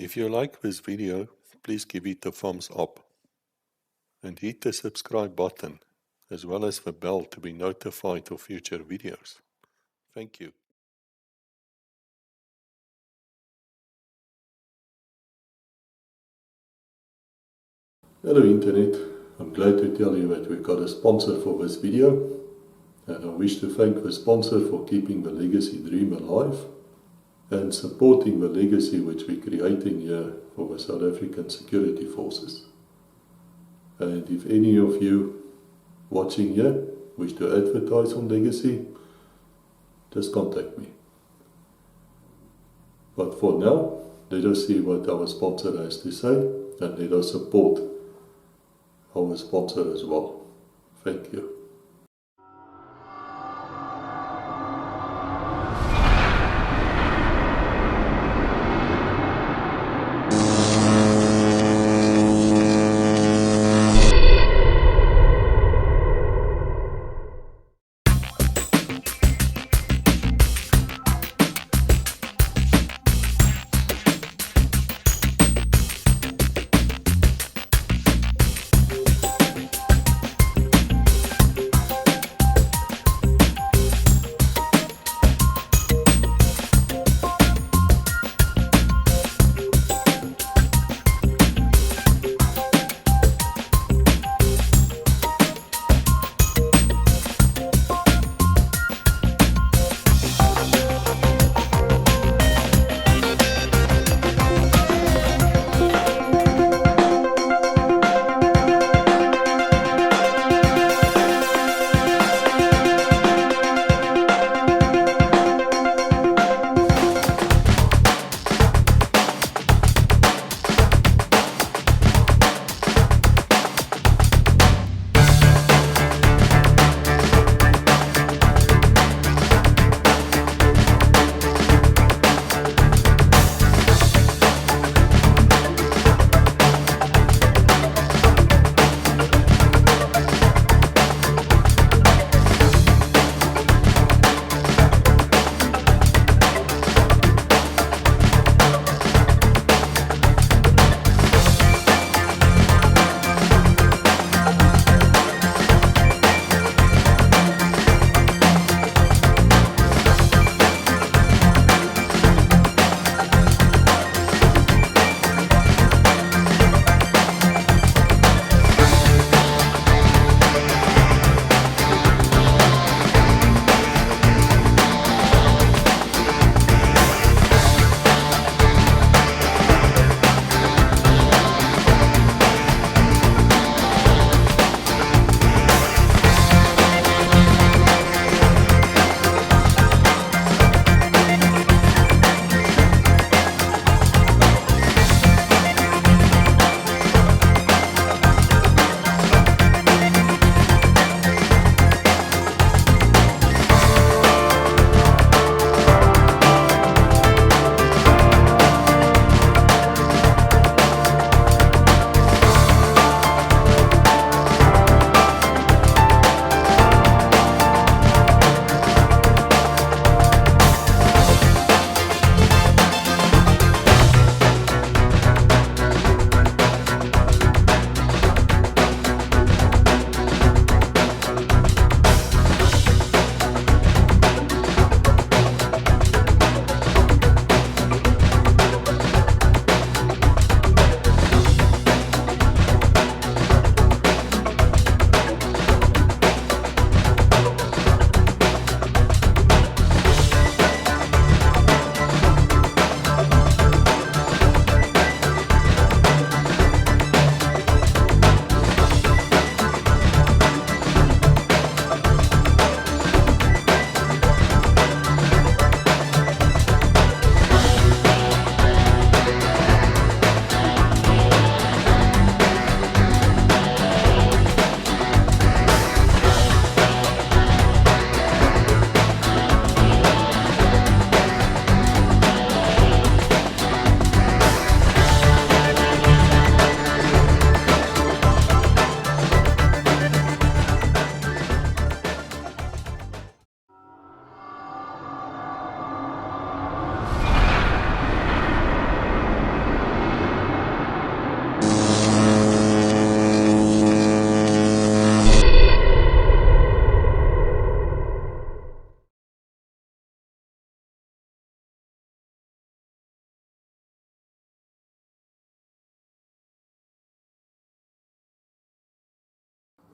If you like this video, please give it a thumbs up and hit the subscribe button as well as the bell to be notified of future videos. Thank you. Hello Internet, I'm glad to tell you that we got a sponsor for this video, and I wish to thank the sponsor for keeping the legacy dream alive and supporting the legacy which we're creating here for the South African security forces. And if any of you watching here wish to advertise on legacy, just contact me. But for now, let us see what our sponsor has to say and let us support our sponsor as well. Thank you.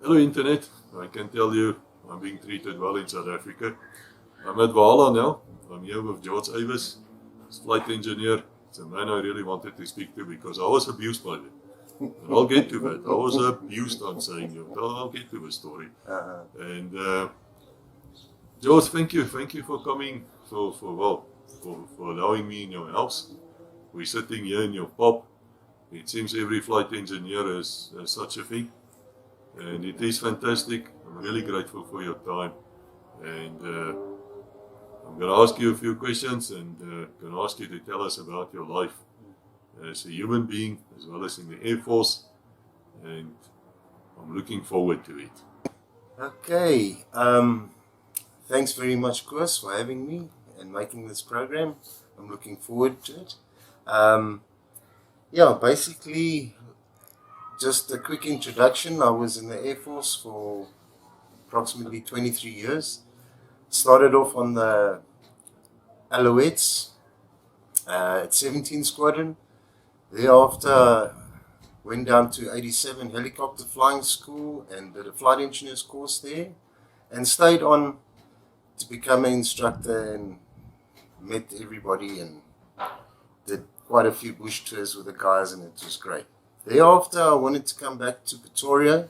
Hello Internet, I can tell you I'm being treated well in South Africa. I'm at Valhalla now. I'm here with George Avis, flight engineer. It's a man I really wanted to speak to because I was abused by them. And I'll get to that. I was abused, I'm saying. I'll get to the story. And George, thank you for coming, for allowing me in your house. We're sitting here in your pub. It seems every flight engineer has such a thing. And it is fantastic. I'm really grateful for your time. And I'm going to ask you a few questions and going to ask you to tell us about your life as a human being as well as in the Air Force. And I'm looking forward to it. Okay. Thanks very much, Chris, for having me and making this program. I'm looking forward to it. Yeah, basically, just a quick introduction. I was in the Air Force for approximately 23 years. Started off on the Alouettes at 17 Squadron. Thereafter, went down to 87 Helicopter Flying School and did a flight engineer's course there. And stayed on to become an instructor and met everybody and did quite a few bush tours with the guys, and it was great. Thereafter, I wanted to come back to Pretoria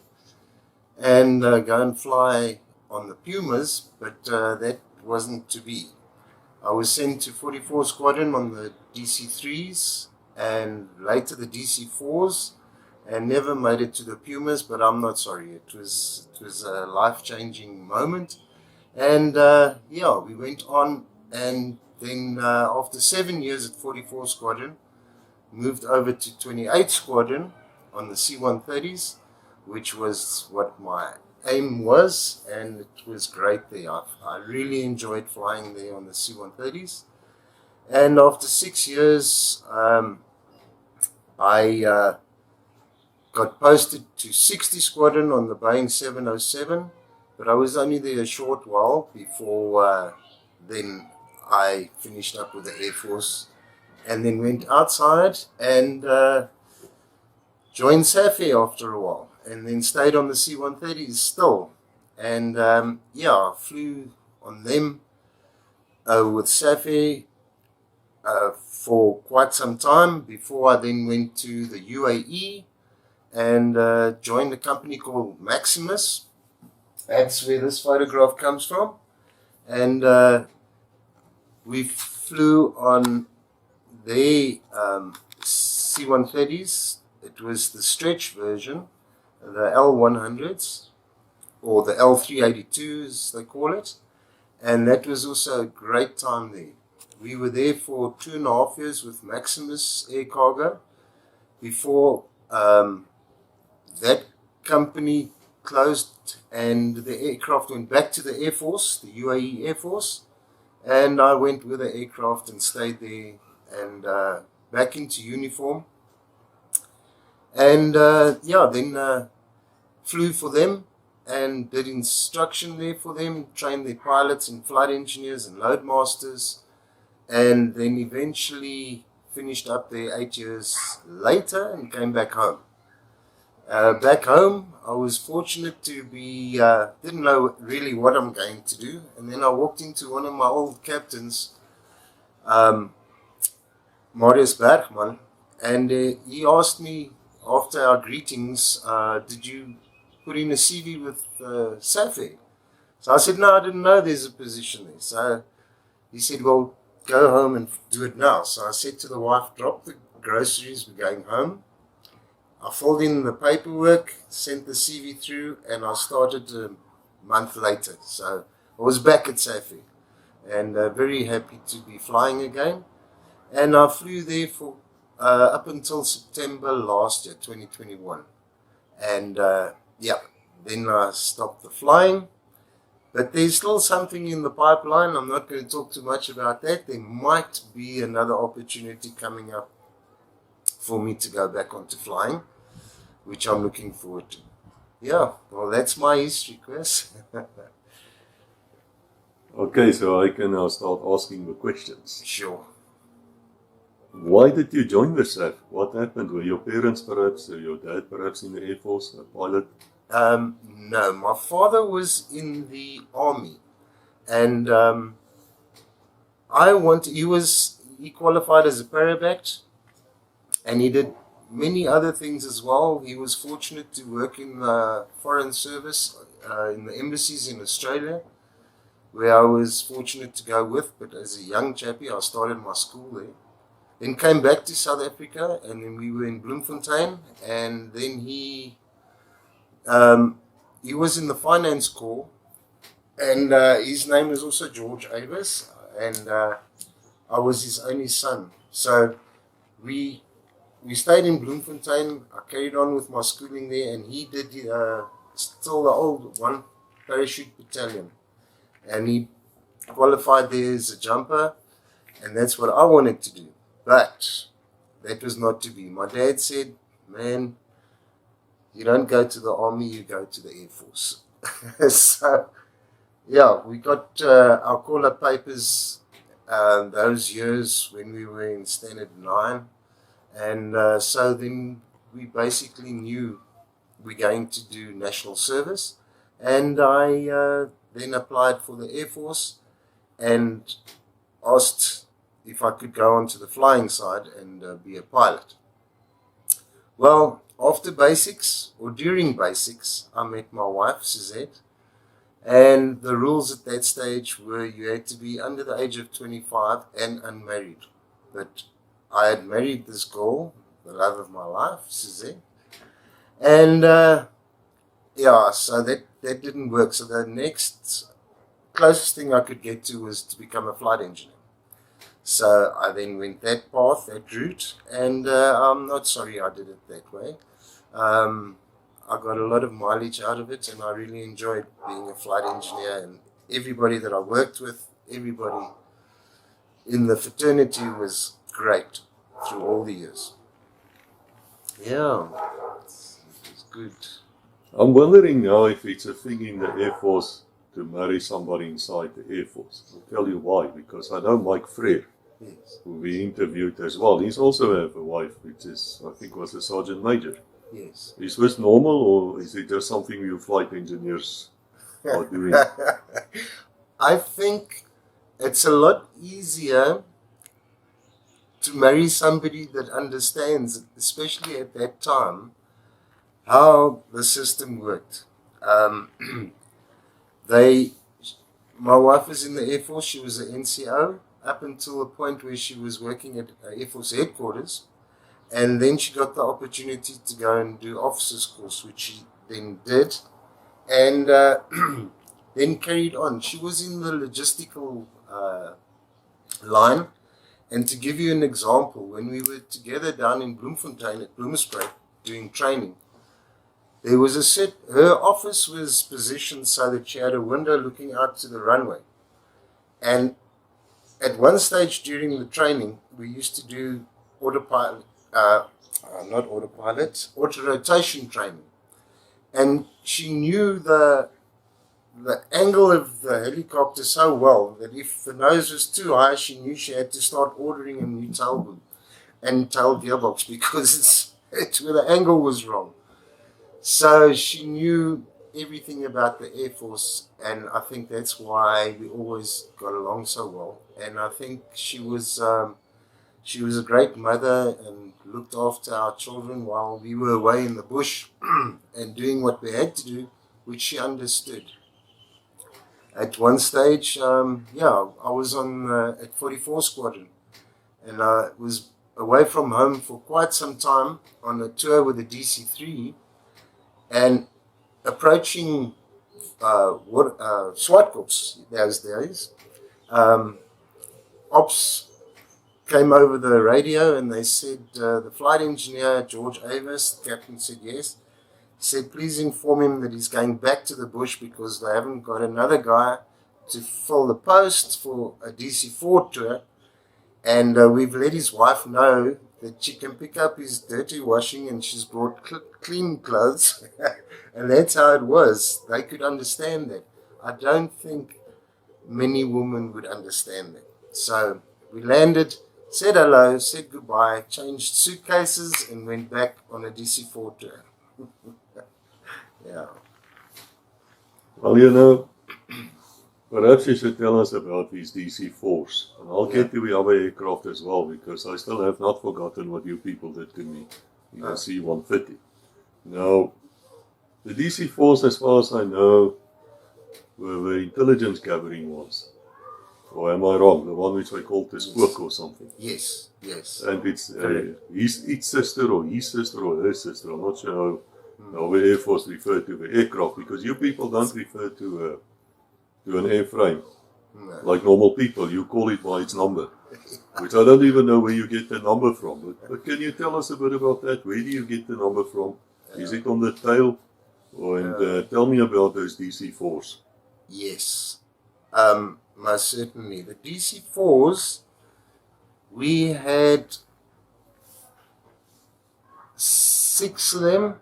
and go and fly on the Pumas, but that wasn't to be. I was sent to 44 Squadron on the DC-3s and later the DC-4s, and never made it to the Pumas, but I'm not sorry. It was a life-changing moment. And yeah, we went on, and then after 7 years at 44 Squadron, moved over to 28 Squadron on the C-130s, which was what my aim was, and it was great there. I really enjoyed flying there on the C-130s. And after 6 years, I got posted to 60 Squadron on the Boeing 707, but I was only there a short while before then I finished up with the Air Force, and then went outside and joined SAAF after a while, and then stayed on the C-130s still. And yeah, I flew on them with SAAF for quite some time before I then went to the UAE and joined a company called Maximus. That's where this photograph comes from. And we flew on their C-130s. It was the stretch version, the L100s, or the L382 as they call it. And that was also a great time there. We were there for 2.5 years with Maximus Air Cargo before that company closed and the aircraft went back to the Air Force, the UAE Air Force. And I went with the aircraft and stayed there and back into uniform. And yeah, then flew for them and did instruction there for them, trained their pilots and flight engineers and load masters, and then eventually finished up there 8 years later and came back home. Back home, I was fortunate to be, didn't know really what I'm going to do, and then I walked into one of my old captains, Marius Bergman, and he asked me after our greetings, did you put in a CV with SAAF? So I said, no, I didn't know there's a position there. So he said, well, go home and do it now. So I said to the wife, drop the groceries, we're going home. I filled in the paperwork, sent the CV through, and I started a month later. So I was back at SAAF and very happy to be flying again. And I flew there for up until September last year, 2021. And yeah, then I stopped the flying. But there's still something in the pipeline. I'm not going to talk too much about that. There might be another opportunity coming up for me to go back onto flying, which I'm looking forward to. Yeah, well, that's my history, Chris. Okay, so I can now start asking the questions. Sure. Why did you join the SAAF? What happened? Were your parents perhaps, or your dad perhaps in the Air Force, a pilot? No, my father was in the army, and he qualified as a parabat, and he did many other things as well. He was fortunate to work in the foreign service, in the embassies in Australia, where I was fortunate to go with. But as a young chappie, I started my school there. Then came back to South Africa, and then we were in Bloemfontein, and then he was in the finance corps, and his name was also George Avis, and I was his only son. So we stayed in Bloemfontein. I carried on with my schooling there, and he did still the old one parachute battalion, and he qualified there as a jumper, and that's what I wanted to do. But that was not to be. My dad said, "Man, you don't go to the army, you go to the Air Force." So yeah, we got our call-up papers those years when we were in Standard 9. And so then we basically knew we're going to do national service. And I then applied for the Air Force and asked if I could go on to the flying side and be a pilot. Well, after basics, or during basics, I met my wife, Suzette. And the rules at that stage were you had to be under the age of 25 and unmarried. But I had married this girl, the love of my life, Suzette. And yeah, so that didn't work. So the next closest thing I could get to was to become a flight engineer. So I then went that path, that route, and I'm not sorry I did it that way. I got a lot of mileage out of it, and I really enjoyed being a flight engineer. And everybody that I worked with, everybody in the fraternity was great through all the years. Yeah, it's good. I'm wondering now if it's a thing in the Air Force to marry somebody inside the Air Force. I'll tell you why, because I know Mike Frere, Yes. who we interviewed as well. He's also have a wife, which is, I think, was a sergeant major. Yes. Is this normal, or is it just something you flight engineers are doing? I think it's a lot easier to marry somebody that understands, especially at that time, how the system worked. My wife was in the Air Force. She was an NCO up until the point where she was working at Air Force headquarters. And then she got the opportunity to go and do officers course, which she then did, and then carried on. She was in the logistical line. And to give you an example, when we were together down in Bloemfontein at Bloemspruit doing training, there was her office was positioned so that she had a window looking out to the runway. And at one stage during the training, we used to do auto-rotation training. And she knew the angle of the helicopter so well that if the nose was too high, she knew she had to start ordering a new tail boom and tail gearbox because it's where the angle was wrong. So she knew everything about the Air Force, and I think that's why we always got along so well. And I think she was a great mother and looked after our children while we were away in the bush and doing what we had to do, which she understood. At one stage, I was on at 44 Squadron, and I was away from home for quite some time on a tour with the DC-3, and approaching SWAT corps those days. Ops came over the radio and they said, the flight engineer, George Avis, the captain said yes. He said, please inform him that he's going back to the bush because they haven't got another guy to fill the post for a DC-4 tour. And we've let his wife know that she can pick up his dirty washing and she's brought clean clothes. And that's how it was. They could understand that. I don't think many women would understand that. So we landed, said hello, said goodbye, changed suitcases, and went back on a DC-4 tour. Yeah. Well, you know, perhaps you should tell us about these DC-4s. And I'll get to the other aircraft as well, because I still have not forgotten what you people did to me in the C-130. Now, the DC-4s, as far as I know, were the intelligence gathering ones. Or am I wrong? The one which I called the spook or something. Yes, yes. And it's his sister or his sister or her sister. I'm not sure how the Air Force refer to the aircraft, because you people don't refer to an airframe like normal people. You call it by its number, which I don't even know where you get the number from. But can you tell us a bit about that? Where do you get the number from? Is it on the tail? And tell me about those DC-4s. Yes, most certainly. The DC-4s, we had 6 of them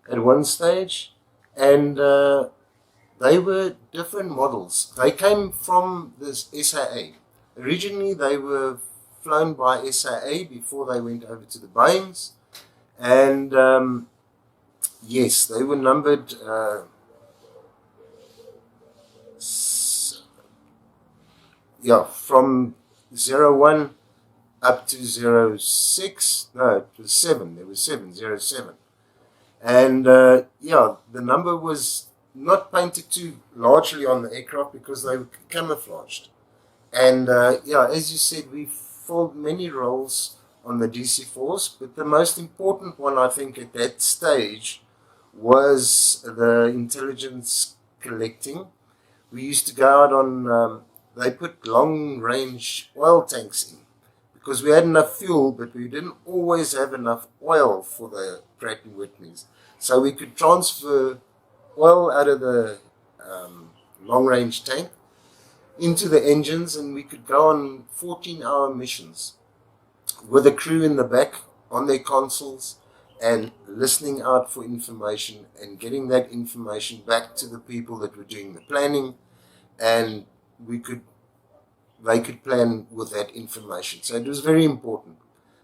at one stage, and they were different models. They came from this SAA. Originally, they were flown by SAA before they went over to the Boeings, and yes, they were numbered from 01 up to 06. No, it was 7. There was 07. And the number was not painted too largely on the aircraft because they were camouflaged. And as you said, we filled many roles on the DC-4s, but the most important one, I think, at that stage was the intelligence collecting. We used to go out on, they put long-range oil tanks in because we had enough fuel, but we didn't always have enough oil for the Pratt & Whitneys. So we could transfer oil out of the long-range tank into the engines, and we could go on 14-hour missions with a crew in the back on their consoles and listening out for information and getting that information back to the people that were doing the planning, and they could plan with that information. So it was very important.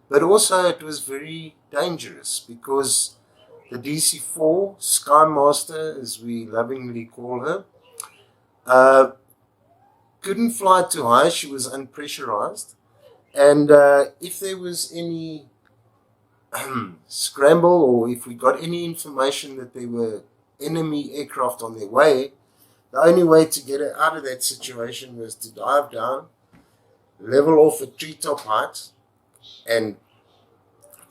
But also it was very dangerous because the DC-4 Skymaster, as we lovingly call her, couldn't fly too high. She was unpressurized. And if there was any scramble, or if we got any information that there were enemy aircraft on their way, the only way to get her out of that situation was to dive down, level off at treetop height, and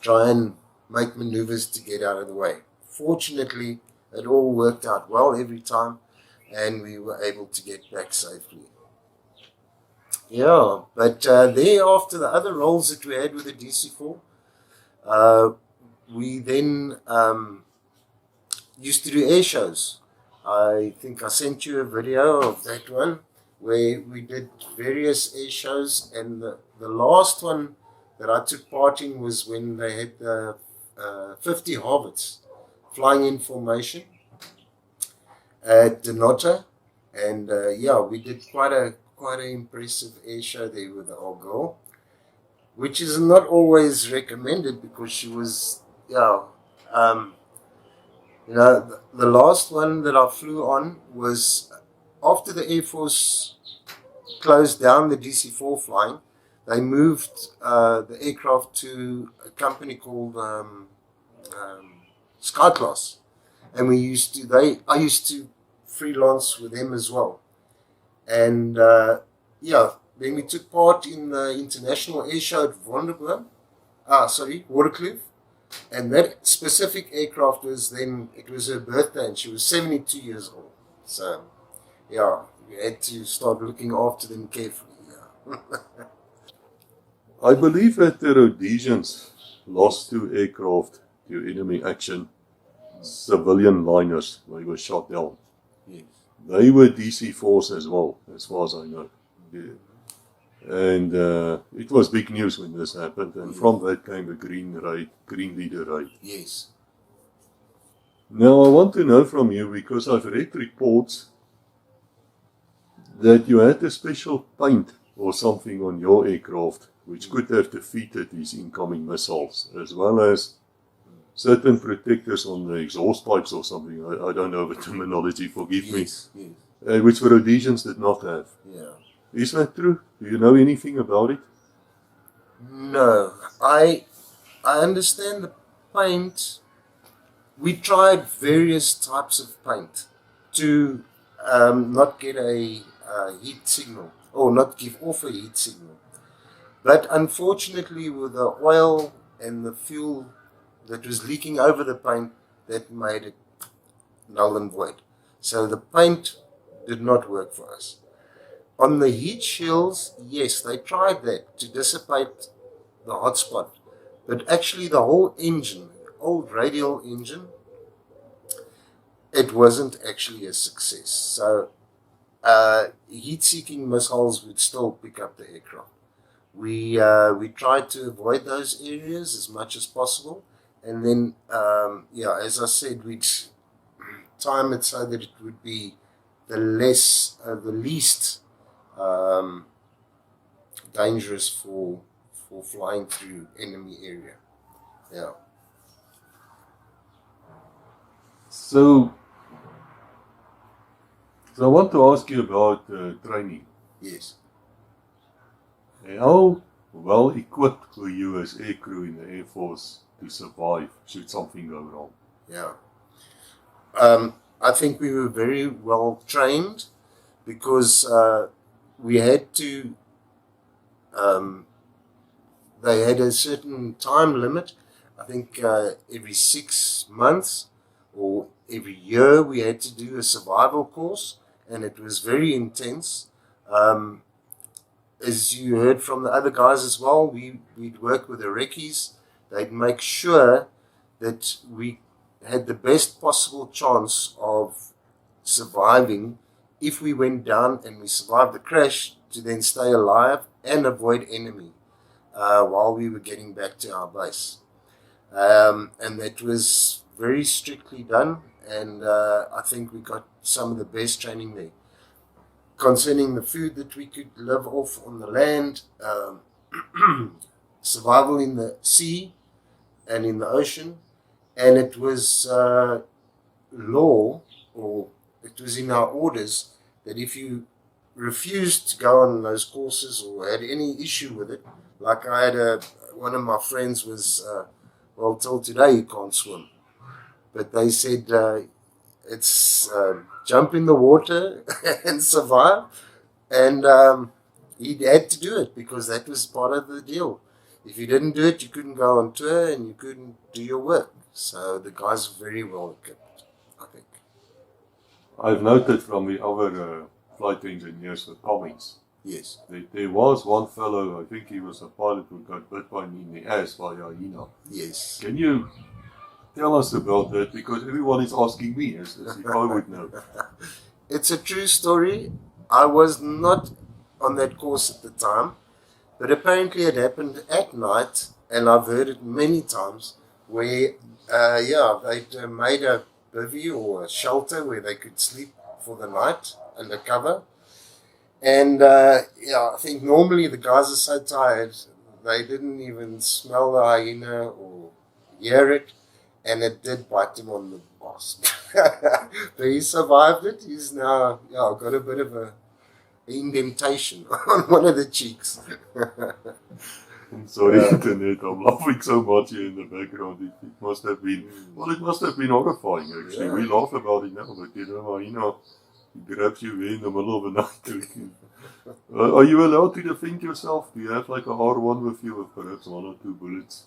try and make maneuvers to get out of the way. Fortunately, it all worked out well every time, and we were able to get back safely. Yeah, but thereafter, the other roles that we had with the DC-4, we then used to do air shows. I think I sent you a video of that one where we did various air shows, and the last one that I took part in was when they had the 50 Harvards flying in formation at Denota, and we did quite an impressive air show there with the old girl, which is not always recommended because she was, the last one that I flew on was after the Air Force closed down the DC-4 flying. They moved the aircraft to a company called Skyclass, and I used to freelance with them as well. And then we took part in the International Air Show at Waterkloof. And that specific aircraft it was her birthday, and she was 72 years old. So, we had to start looking after them carefully. I believe that the Rhodesians lost 2 aircraft to enemy action, civilian liners. They were shot down. Yes. They were DC-4s as well, as far as I know. Yeah. And it was big news when this happened, and from that came the Green Leader raid. Yes. Now I want to know from you, because I've read reports that you had a special paint or something on your aircraft which could have defeated these incoming missiles, as well as certain protectors on the exhaust pipes or something. I don't know the terminology, forgive me. Yes. Which the Rhodesians did not have. Yeah. Is that true? Do you know anything about it? No. I understand the paint. We tried various types of paint to not get a heat signal, or not give off a heat signal. But unfortunately, with the oil and the fuel that was leaking over the paint, that made it null and void. So the paint did not work for us. On the heat shields, yes, they tried that to dissipate the hotspot. But actually the whole engine, the old radial engine, it wasn't actually a success. So heat-seeking missiles would still pick up the aircraft. We tried to avoid those areas as much as possible, and then as I said, we'd time it so that it would be the least dangerous for flying through enemy area. Yeah. So I want to ask you about training. Yes. How well equipped were you as aircrew in the Air Force to survive should something go wrong? Yeah. I think we were very well trained because we had to, they had a certain time limit. I think every 6 months or every year we had to do a survival course, and it was very intense. As you heard from the other guys as well, we'd work with the recce's. They'd make sure that we had the best possible chance of surviving if we went down and we survived the crash, to then stay alive and avoid enemy while we were getting back to our base. And that was very strictly done, and I think we got some of the best training there. Concerning the food that we could live off on the land, survival in the sea and in the ocean, and it was law, or it was in our orders, that if you refused to go on those courses or had any issue with it, like I had one of my friends was, well, till today he can't swim, but they said it's jump in the water and survive, and he had to do it because that was part of the deal. If you didn't do it, you couldn't go on tour and you couldn't do your work. So the guys were very well equipped, I think. I've noted from the other flight engineers with comments. Yes. There was one fellow, I think he was a pilot, who got bit by me in the ass by a hyena. Yes. Can you tell us about that? Because everyone is asking me as if I would know. It's a true story. I was not on that course at the time, but apparently it happened at night, and I've heard it many times, where they'd made a bivvy or a shelter where they could sleep for the night under cover. And I think normally the guys are so tired, they didn't even smell the hyena or hear it, and it did bite him on the ass. But he survived it. He's now got a bit of a indentation on one of the cheeks. Sorry, internet, I'm laughing so much here in the background. It must have been, well, it must have been horrifying actually. Yeah. We laugh about it now, but he grabs you in the middle of the night. Are you allowed to defend yourself? Do you have like a R1 with you with perhaps 1 or 2 bullets?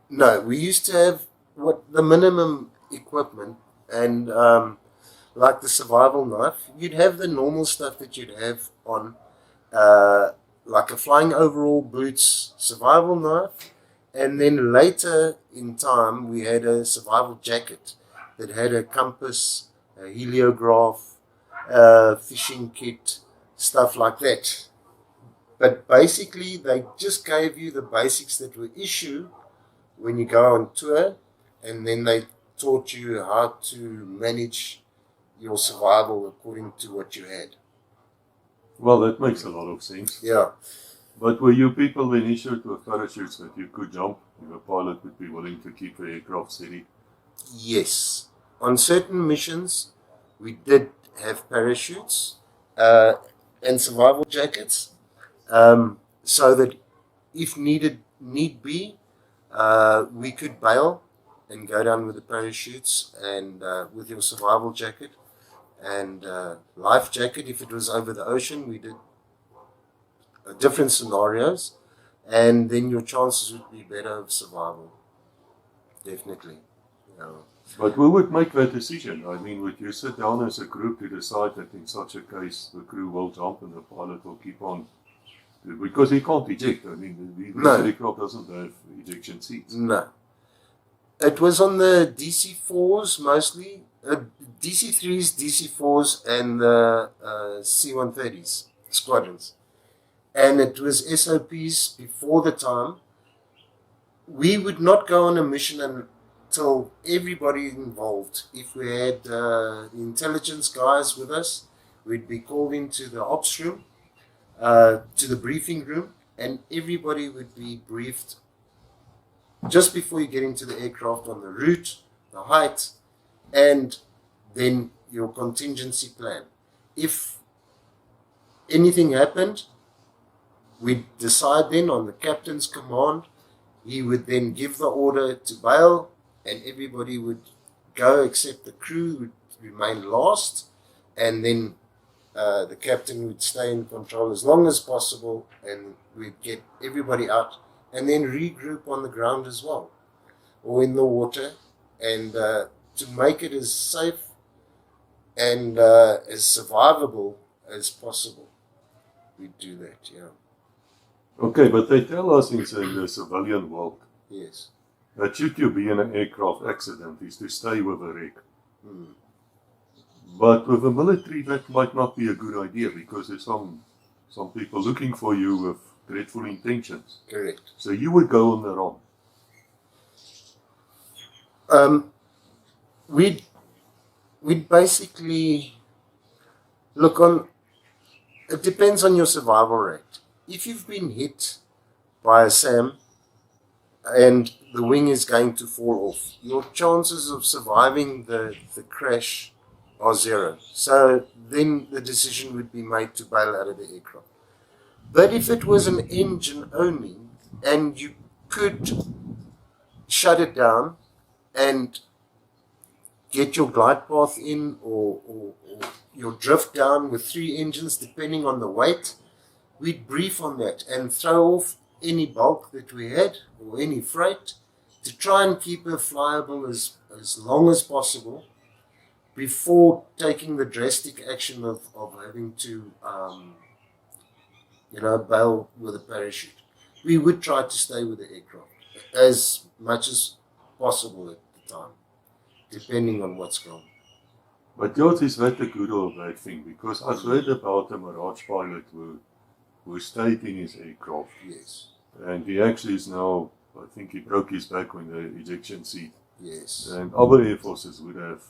No, we used to have the minimum equipment, and like the survival knife, you'd have the normal stuff that you'd have on, like a flying overall, boots, survival knife, and then later in time we had a survival jacket that had a compass, a heliograph, fishing kit, stuff like that. But basically they just gave you the basics that were issued when you go on tour, and then they taught you how to manage your survival according to what you had. Well, that makes a lot of sense. Yeah. But were you people then issued with parachutes that you could jump if a pilot would be willing to keep the aircraft steady? Yes. On certain missions, we did have parachutes and survival jackets, so that if need be, we could bail and go down with the parachutes and with your survival jacket and life jacket. If it was over the ocean, we did different scenarios, and then your chances would be better of survival. Definitely. Yeah. But who would make that decision? I mean, would you sit down as a group to decide that in such a case the crew will jump and the pilot will keep on? Because he can't eject. I mean, the aircraft doesn't have ejection seats. No. It was on the DC-4s mostly, DC-3s, DC-4s, and the C-130s, Squadrons. And it was SOPs before the time. We would not go on a mission until everybody involved. If we had intelligence guys with us, we'd be called into the ops room, to the briefing room, and everybody would be briefed just before you get into the aircraft on the route, the height, and then your contingency plan. If anything happened, we'd decide then on the captain's command. He would then give the order to bail, and everybody would go except the crew would remain last, and then the captain would stay in control as long as possible, and we'd get everybody out and then regroup on the ground as well, or in the water, and to make it as safe and as survivable as possible. We'd do that, yeah. Okay, but they tell us in the civilian world, yes, that should you be in an aircraft accident is to stay with a wreck. But with the military, that might not be a good idea because there's some people looking for you with dreadful intentions. Correct. So you would go on the run. We'd basically look on. It depends on your survival rate. If you've been hit by a SAM and the wing is going to fall off, your chances of surviving the crash are zero. So then the decision would be made to bail out of the aircraft. But if it was an engine only and you could shut it down and get your glide path in or your drift down with 3 engines, depending on the weight, we'd brief on that and throw off any bulk that we had or any freight to try and keep her flyable as long as possible before taking the drastic action of having to bail with a parachute. We would try to stay with the aircraft as much as possible at the time, depending on what's going on. But George, is that a good or a bad thing? Because I've heard about a Mirage pilot who stayed in his aircraft. Yes. And he actually is now, I think he broke his back when the ejection seat. Yes. And other air forces would have,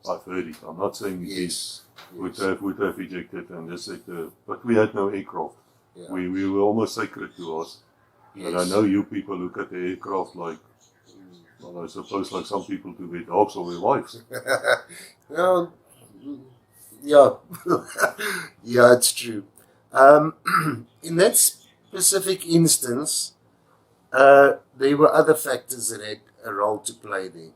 I've heard it, I'm not saying yes. Would have ejected and just said, but we had no aircraft. Yeah. We were almost sacred to us. Yes. And I know you people look at the aircraft like, well, I suppose like some people do their dogs or their wives. Well, yeah. Yeah, it's true. In that specific instance, there were other factors that had a role to play there.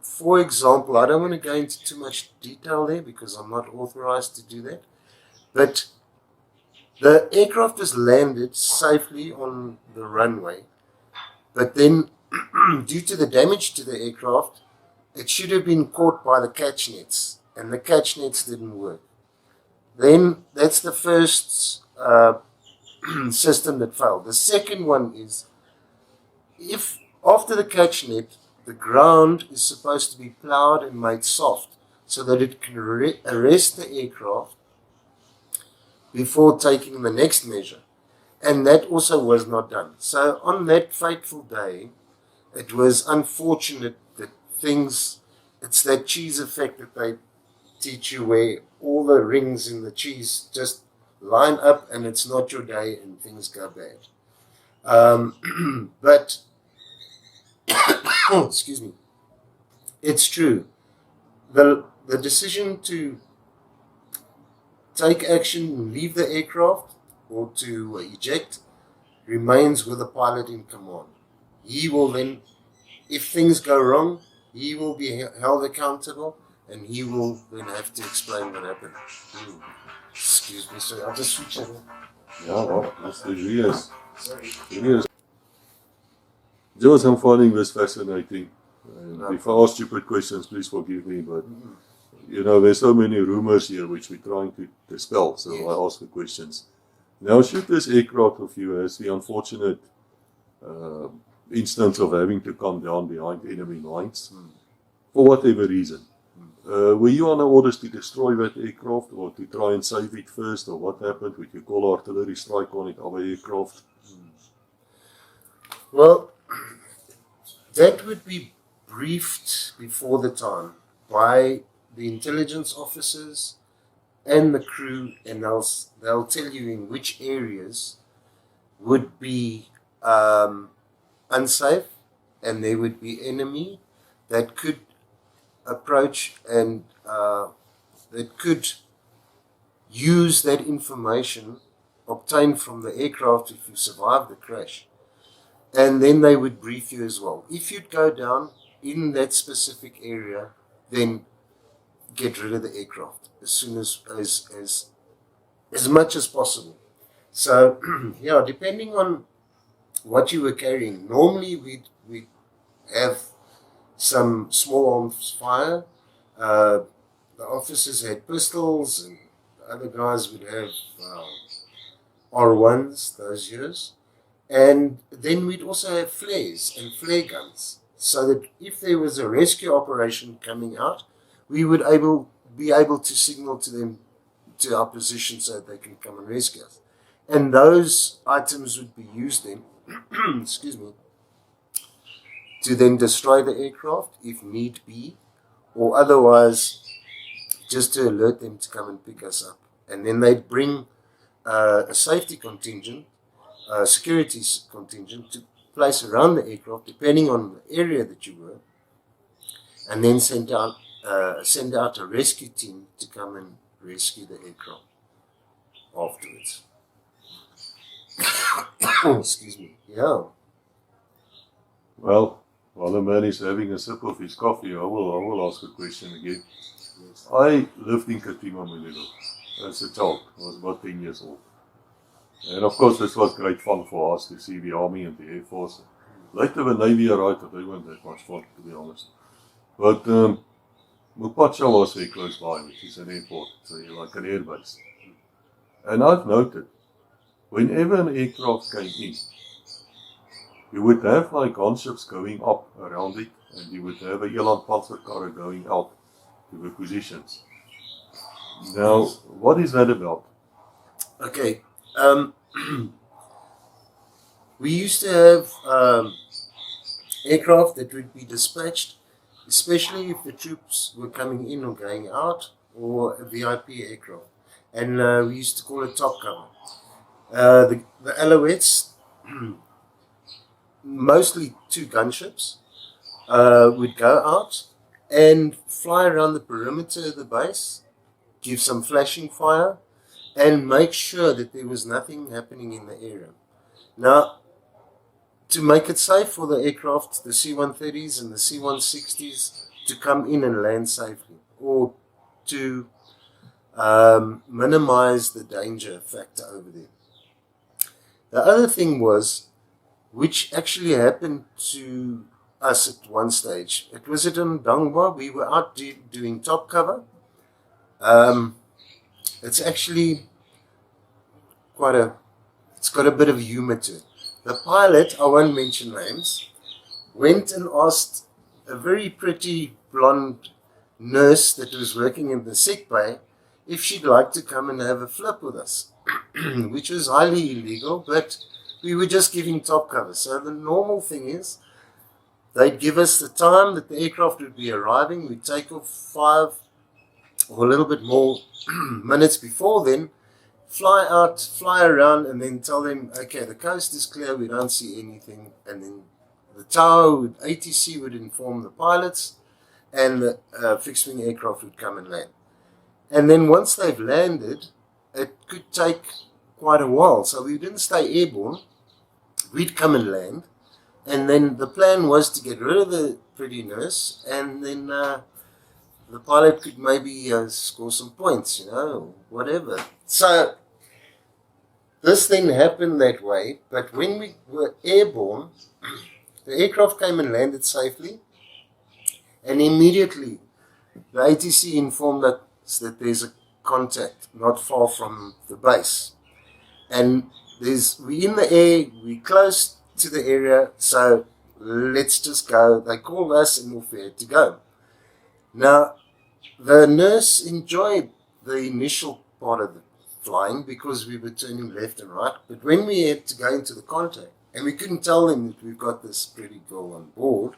For example, I don't want to go into too much detail there because I'm not authorized to do that, but the aircraft was landed safely on the runway, but then due to the damage to the aircraft, it should have been caught by the catch nets, and the catch nets didn't work. Then that's the first system that failed. The second one is, if after the catch net, the ground is supposed to be plowed and made soft so that it can arrest the aircraft before taking the next measure. And that also was not done. So on that fateful day, it was unfortunate that it's that cheese effect that they teach you where all the rings in the cheese just line up and it's not your day and things go bad. But, excuse me, it's true. The decision to take action, leave the aircraft, or to eject remains with the pilot in command. He will then, if things go wrong, he will be held accountable, and he will then have to explain what happened. Excuse me, sorry, I'll just switch it. Yeah, well, that's the real. George, I'm finding this fascinating. If I ask stupid questions, please forgive me, but there's so many rumors here which we're trying to dispel, so I ask the questions. Now, should this aircraft of you has the unfortunate instance of having to come down behind enemy lines, for whatever reason, were you on orders to destroy that aircraft or to try and save it first, or what happened? Would you call artillery strike on it, our aircraft? Well, that would be briefed before the time by the intelligence officers and the crew, and they'll tell you in which areas would be unsafe, and there would be enemy that could approach and that could use that information obtained from the aircraft if you survive the crash. And then they would brief you as well. If you'd go down in that specific area, then get rid of the aircraft as soon as much as possible. So, yeah, depending on what you were carrying, normally we'd have some small arms fire. The officers had pistols, and the other guys would have R1s those years. And then we'd also have flares and flare guns, so that if there was a rescue operation coming out, we would be able to signal to them, to our position, so that they can come and rescue us. And those items would be used then, excuse me, to then destroy the aircraft if need be, or otherwise just to alert them to come and pick us up. And then they'd bring a safety contingent, security contingent, to place around the aircraft, depending on the area that you were, and then send out a rescue team to come and rescue the aircraft afterwards. Excuse me. Yeah. Well, while the man is having a sip of his coffee, I will ask a question again. Yes. I lived in Katima Mulilo as a child. I was about 10 years old. And of course, this was great fun for us to see the Army and the Air Force. Later, the Navy arrived, but they weren't that much fun, to be honest. But Mupacha was very close by, which is an airport, so you're like an airbase. And I've noted, whenever an aircraft came in, you would have like gunships going up around it, and you would have a Eland Panzerkarre going out to the positions. Now, what is that about? Okay. We used to have aircraft that would be dispatched, especially if the troops were coming in or going out, or a VIP aircraft. And we used to call it top cover. The Alouettes, mostly 2 gunships, would go out and fly around the perimeter of the base, give some flashing fire, and make sure that there was nothing happening in the area. Now, to make it safe for the aircraft, the C-130s and the C-160s, to come in and land safely, or to minimize the danger factor over there. The other thing was, which actually happened to us at one stage, it was at Ndangwa. We were out doing top cover. It's actually it's got a bit of humor to it. The pilot, I won't mention names, went and asked a very pretty blonde nurse that was working in the sick bay if she'd like to come and have a flip with us, which was highly illegal, but we were just giving top cover. So the normal thing is, they'd give us the time that the aircraft would be arriving. We'd take off 5 or a little bit more minutes before then, fly out, fly around, and then tell them, okay, the coast is clear, we don't see anything. And then the tower, ATC would inform the pilots, and the fixed-wing aircraft would come and land. And then once they've landed, it could take quite a while. So we didn't stay airborne. We'd come and land. And then the plan was to get rid of the pretty nurse, and then the pilot could maybe score some points, you know, whatever. So this then happened that way. But when we were airborne, the aircraft came and landed safely. And immediately the ATC informed us that there's a contact not far from the base. And we're in the air, we're close to the area, so let's just go. They called us and we had to go. Now, the nurse enjoyed the initial part of the flying because we were turning left and right. But when we had to go into the contact, and we couldn't tell them that we've got this pretty girl on board,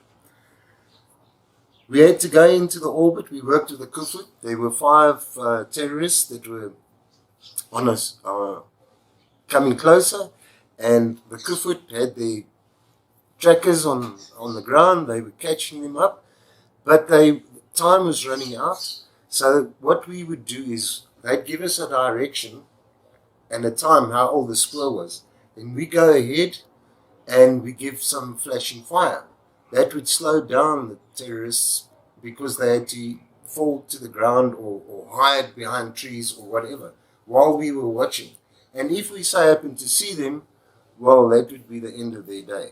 we had to go into the orbit. We worked with the Kufut. There were 5 terrorists that were on us, coming closer, and the Kufut had their trackers on the ground. They were catching them up, but time was running out. So what we would do is they'd give us a direction and a time, how old the squirrel was. Then we go ahead and we give some flashing fire. That would slow down the terrorists because they had to fall to the ground or hide behind trees or whatever while we were watching. And if we so happened to see them, well, that would be the end of their day.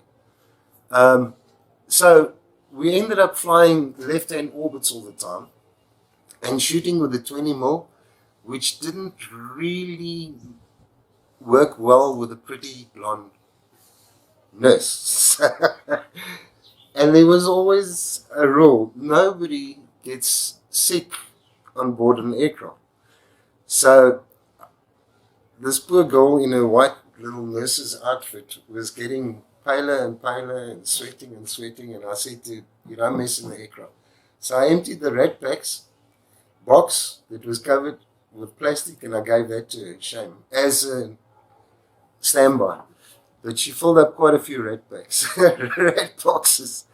So we ended up flying left-hand orbits all the time and shooting with a 20mm, which didn't really work well with a pretty blonde nurse. And there was always a rule: nobody gets sick on board an aircraft. So this poor girl in her white little nurse's outfit was getting paler and paler and sweating, and I said to her, you don't mess in the aircraft. So I emptied the rat packs box that was covered with plastic, and I gave that to her, shame, as a standby. But she filled up quite a few rat packs, rat boxes.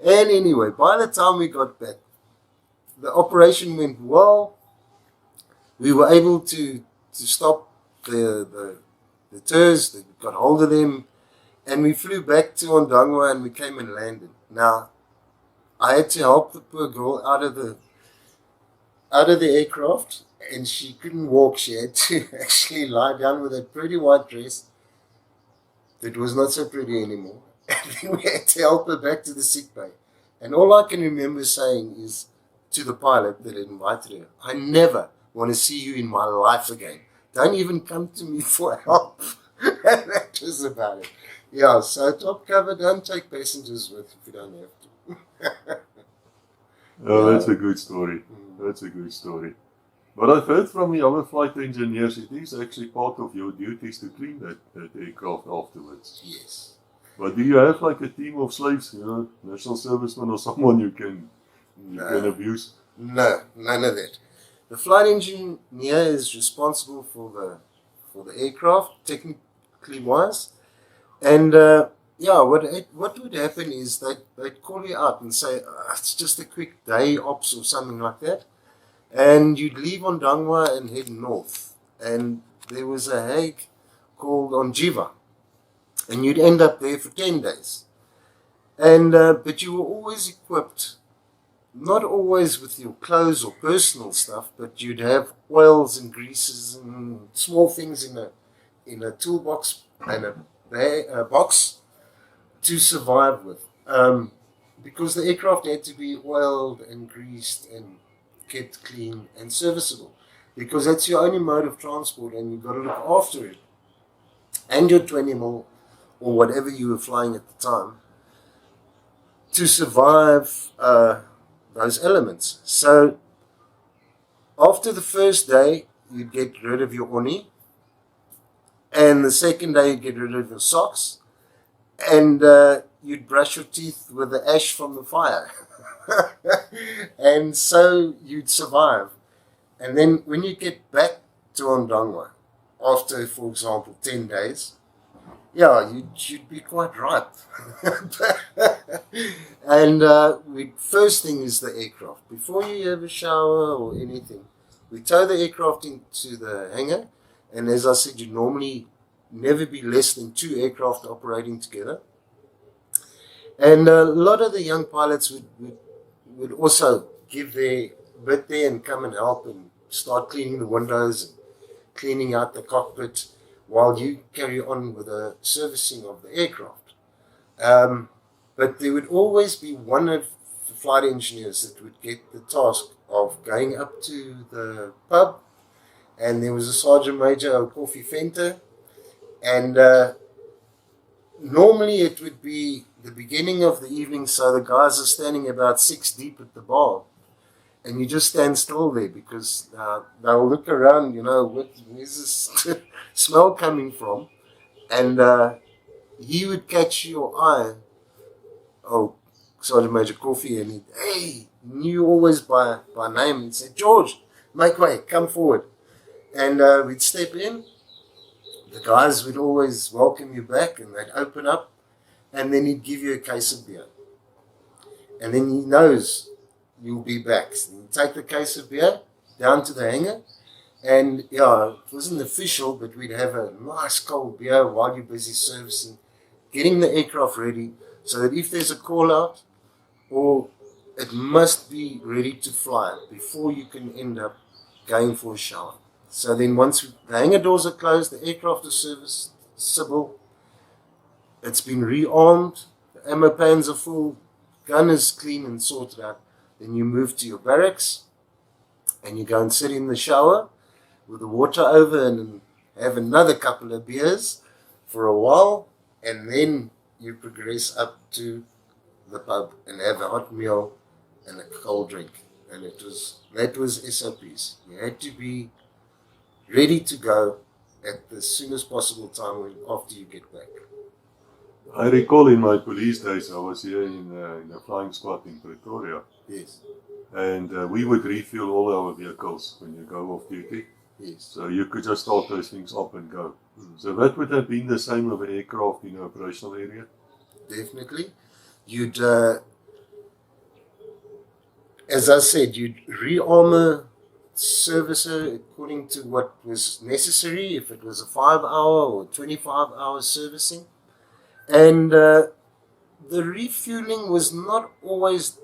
And anyway, by the time we got back, the operation went well. We were able to stop the terrorists. They got hold of them, and we flew back to Ondangwa, and we came and landed. Now, I had to help the poor girl out of the aircraft, and she couldn't walk. She had to actually lie down with a pretty white dress that was not so pretty anymore. And then we had to help her back to the sick bay. And all I can remember saying is to the pilot that invited her, I never want to see you in my life again. Don't even come to me for help. And that was about it. Yeah, so top cover, don't take passengers with if you don't have to. Oh, that's a good story. That's a good story. But I've heard from the other flight engineers, it is actually part of your duties to clean that aircraft afterwards. Yes. But do you have like a team of slaves, you know, national servicemen or someone you can abuse? No, none of that. The flight engineer is responsible for the aircraft, technically wise. And what would happen is they'd call you out and say, it's just a quick day ops or something like that. And you'd leave Ondangwa and head north. And there was a Hague called Onjiva. And you'd end up there for 10 days. And but you were always equipped, not always with your clothes or personal stuff, but you'd have oils and greases and small things in a toolbox and a box to survive with. Because the aircraft had to be oiled and greased and kept clean and serviceable, because that's your only mode of transport, and you've got to look after it and your 20mm or whatever you were flying at the time to survive those elements. So after the first day, you'd get rid of your oni, and the second day you'd get rid of your socks, and you'd brush your teeth with the ash from the fire. And so you'd survive. And then when you get back to Ondangwa, after, for example, 10 days, yeah, you'd be quite ripe. And first thing is the aircraft. Before you have a shower or anything, we tow the aircraft into the hangar. And as I said, you normally never be less than 2 aircraft operating together. And a lot of the young pilots would also give their bit there and come and help and start cleaning the windows and cleaning out the cockpit while you carry on with the servicing of the aircraft. But there would always be one of the flight engineers that would get the task of going up to the pub, and there was a Sergeant Major, a coffee fenter, and normally it would be the beginning of the evening, so the guys are standing about 6 deep at the bar, and you just stand still there because they'll look around, where's this smell coming from? And he would catch your eye, oh, Sergeant Major Coffee, and he knew always by name, and said, George, make way, come forward. And we'd step in. The guys would always welcome you back, and they'd open up, and then he'd give you a case of beer. And then he knows you'll be back. So you take the case of beer down to the hangar, and yeah, it wasn't official, but we'd have a nice cold beer while you're busy servicing, getting the aircraft ready, so that if there's a call out, or it must be ready to fly before you can end up going for a shower. So then once the hangar doors are closed, the aircraft is serviceable, it's been rearmed, the ammo pans are full, gun is clean and sorted out, then you move to your barracks and you go and sit in the shower with the water over and have another couple of beers for a while, and then you progress up to the pub and have a hot meal and a cold drink. And that was SOPs. You had to be ready to go at the soonest possible time after you get back. I recall in my police days, I was here in the flying squad in Pretoria. Yes. And we would refuel all our vehicles when you go off duty. Yes. So you could just start those things up and go. So that would have been the same with the aircraft in the operational area? Definitely. You'd, as I said, you'd re-armor servicer according to what was necessary, if it was a 5-hour or 25-hour servicing. And the refueling was not always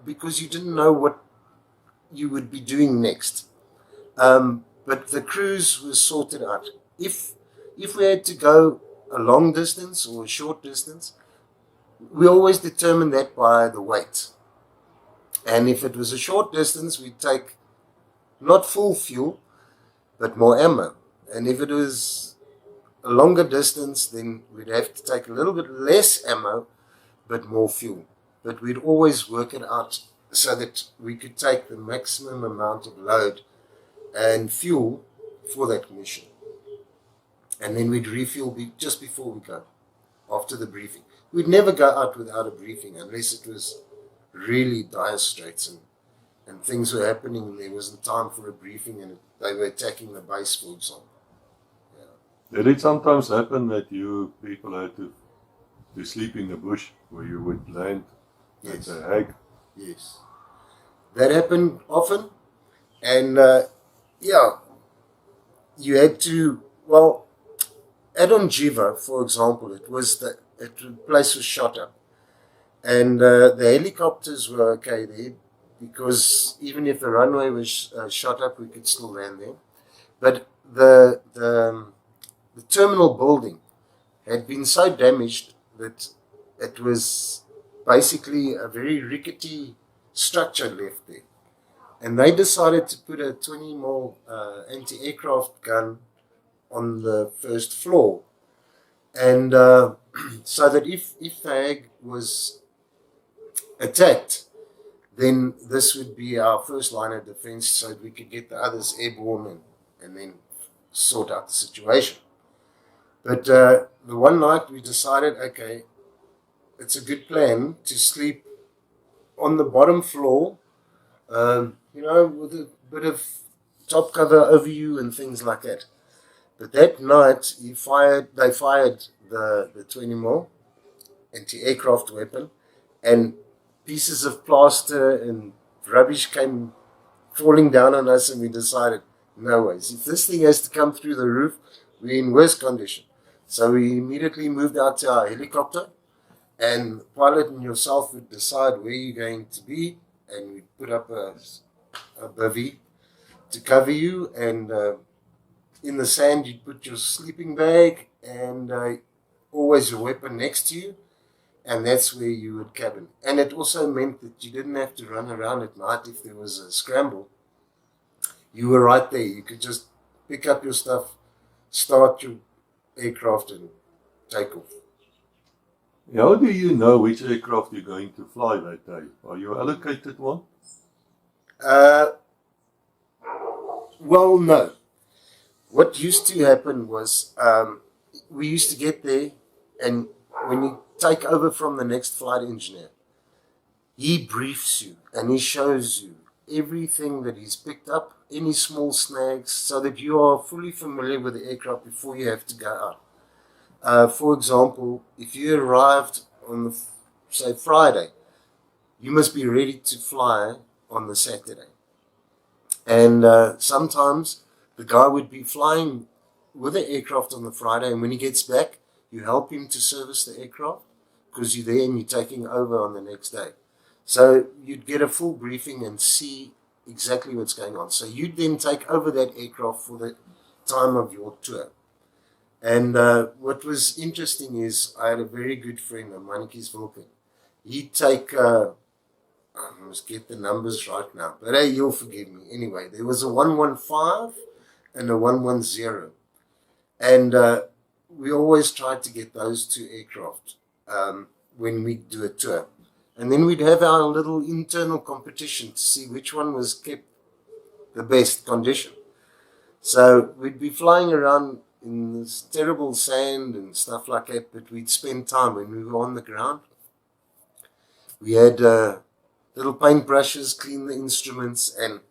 because you didn't know what you would be doing next. But the cruise was sorted out. If we had to go a long distance or a short distance, we always determined that by the weight. And if it was a short distance, we'd take not full fuel, but more ammo. And if it was a longer distance, then we'd have to take a little bit less ammo, but more fuel. But we'd always work it out so that we could take the maximum amount of load and fuel for that mission. And then we'd refuel just before we go, after the briefing. We'd never go out without a briefing unless it was really dire straits and things were happening and there wasn't time for a briefing and they were attacking the base, for example. Yeah. Did it sometimes happen that you people had to sleep in the bush where you would land at the Hague? Yes. That happened often, and you had to, well, at Onjiva, for example, the place was shot up, and the helicopters were okay there, because even if the runway was shot up, we could still land there. But the terminal building had been so damaged that it was basically a very rickety structure left there. And they decided to put a 20mm anti-aircraft gun on the first floor. And so that if the Hague was attacked, then this would be our first line of defense so that we could get the others airborne and then sort out the situation. But the one night we decided, okay, it's a good plan to sleep on the bottom floor, with a bit of top cover over you and things like that. But that night, they fired the 20mm anti-aircraft weapon, and pieces of plaster and rubbish came falling down on us, and we decided, no ways. If this thing has to come through the roof, we're in worse condition. So we immediately moved out to our helicopter, and the pilot and yourself would decide where you're going to be, and we'd put up a bivvy to cover you, and in the sand you'd put your sleeping bag and always your weapon next to you, and that's where you would cabin. And it also meant that you didn't have to run around at night if there was a scramble. You were right there. You could just pick up your stuff, start your aircraft, and take off. How do you know which aircraft you're going to fly that day? Are you allocated one? Well, no. What used to happen was we used to get there, and when you take over from the next flight engineer, he briefs you and he shows you everything that he's picked up, any small snags, so that you are fully familiar with the aircraft before you have to go out. For example, if you arrived on say Friday, you must be ready to fly on the Saturday. And sometimes the guy would be flying with the aircraft on the Friday, and when he gets back, you help him to service the aircraft because you're there and you're taking over on the next day. So you'd get a full briefing and see exactly what's going on. So you'd then take over that aircraft for the time of your tour. And what was interesting is I had a very good friend, Manikis Volker. He'd take, I must get the numbers right now, but hey, you'll forgive me. Anyway, there was a 115 and a 110. And we always tried to get those two aircraft when we do a tour. And then we'd have our little internal competition to see which one was kept the best condition. So we'd be flying around in this terrible sand and stuff like that, but we'd spend time when we were on the ground. We had little paintbrushes, clean the instruments, and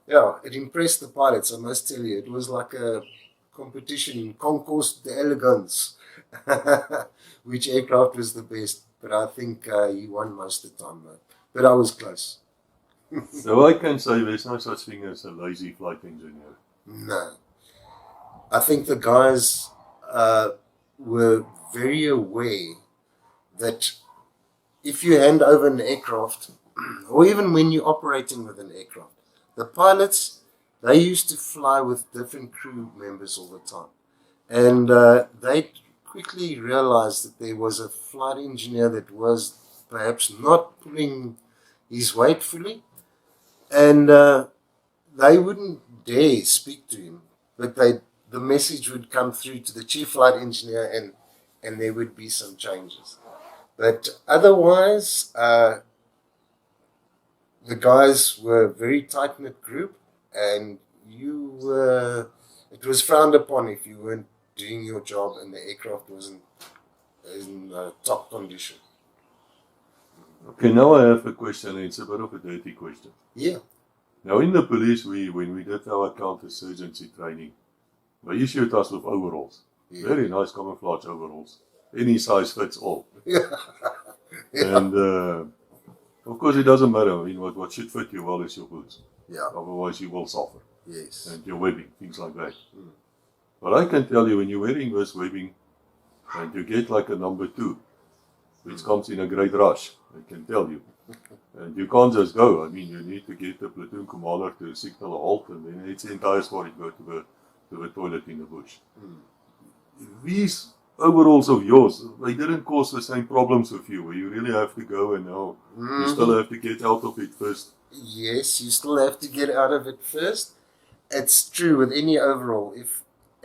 yeah, it impressed the pilots, I must tell you. It was like a competition in concours d'elegance, which aircraft was the best. But I think he won most of the time, though. But I was close. So I can say there's no such thing as a lazy flight engineer. No. I think the guys were very aware that if you hand over an aircraft, or even when you're operating with an aircraft, the pilots, they used to fly with different crew members all the time. And they quickly realized that there was a flight engineer that was perhaps not pulling his weight fully. And they wouldn't dare speak to him, but the message would come through to the chief flight engineer, and there would be some changes. But otherwise, the guys were a very tight-knit group, and it was frowned upon if you weren't doing your job and the aircraft wasn't in top condition. Okay, now I have a question, and it's a bit of a dirty question. Yeah. Now in the police, when we did our counterinsurgency training, they issued us with overalls. Yeah. Very nice camouflage overalls. Any size fits all. Yeah. And of course it doesn't matter. I mean, what should fit you well is your boots. Yeah. Otherwise you will suffer. Yes. And your webbing, things like that. Mm. But I can tell you, when you're wearing this webbing and you get like a number 2, which comes in a great rush, I can tell you. And you can't just go. I mean, you need to get the platoon commander to signal a halt, and then it's the entire story to go to the toilet in the bush. Mm. These overalls of yours, they didn't cause the same problems with you, where you really have to go and now you still have to get out of it first. Yes, you still have to get out of it first. It's true with any overall.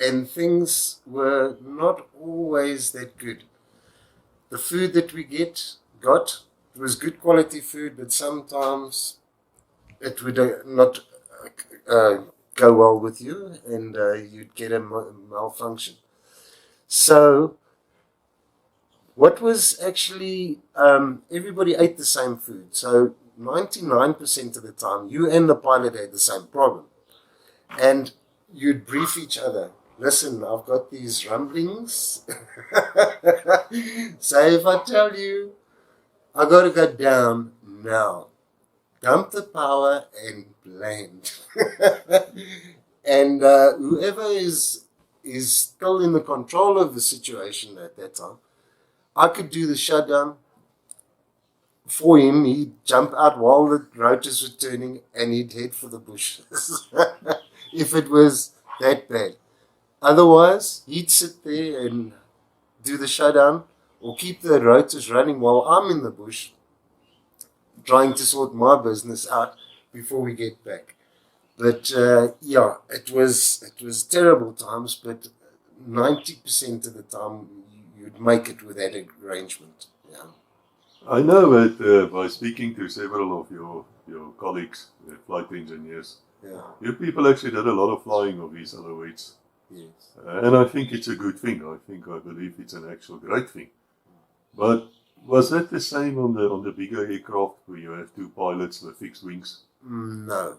And things were not always that good. The food that we got, it was good quality food, but sometimes it would not go well with you, and you'd get a malfunction. So what was actually, everybody ate the same food. So 99% of the time, you and the pilot had the same problem. And you'd brief each other. listen, I've got these rumblings. So if I tell you, I got to go down now, dump the power and land. And whoever is still in the control of the situation at that time, I could do the shutdown for him. He'd jump out while the rotors were turning and he'd head for the bushes. If it was that bad. Otherwise, he'd sit there and do the shutdown or keep the rotors running while I'm in the bush trying to sort my business out before we get back. But yeah, it was terrible times, but 90% of the time you'd make it with that arrangement. Yeah. I know that by speaking to several of your colleagues, flight engineers, Yeah. you people actually did a lot of flying of these alouettes. Yes. And I think it's a good thing. I believe it's an actual great thing. But was that the same on the bigger aircraft where you have two pilots with fixed wings? No.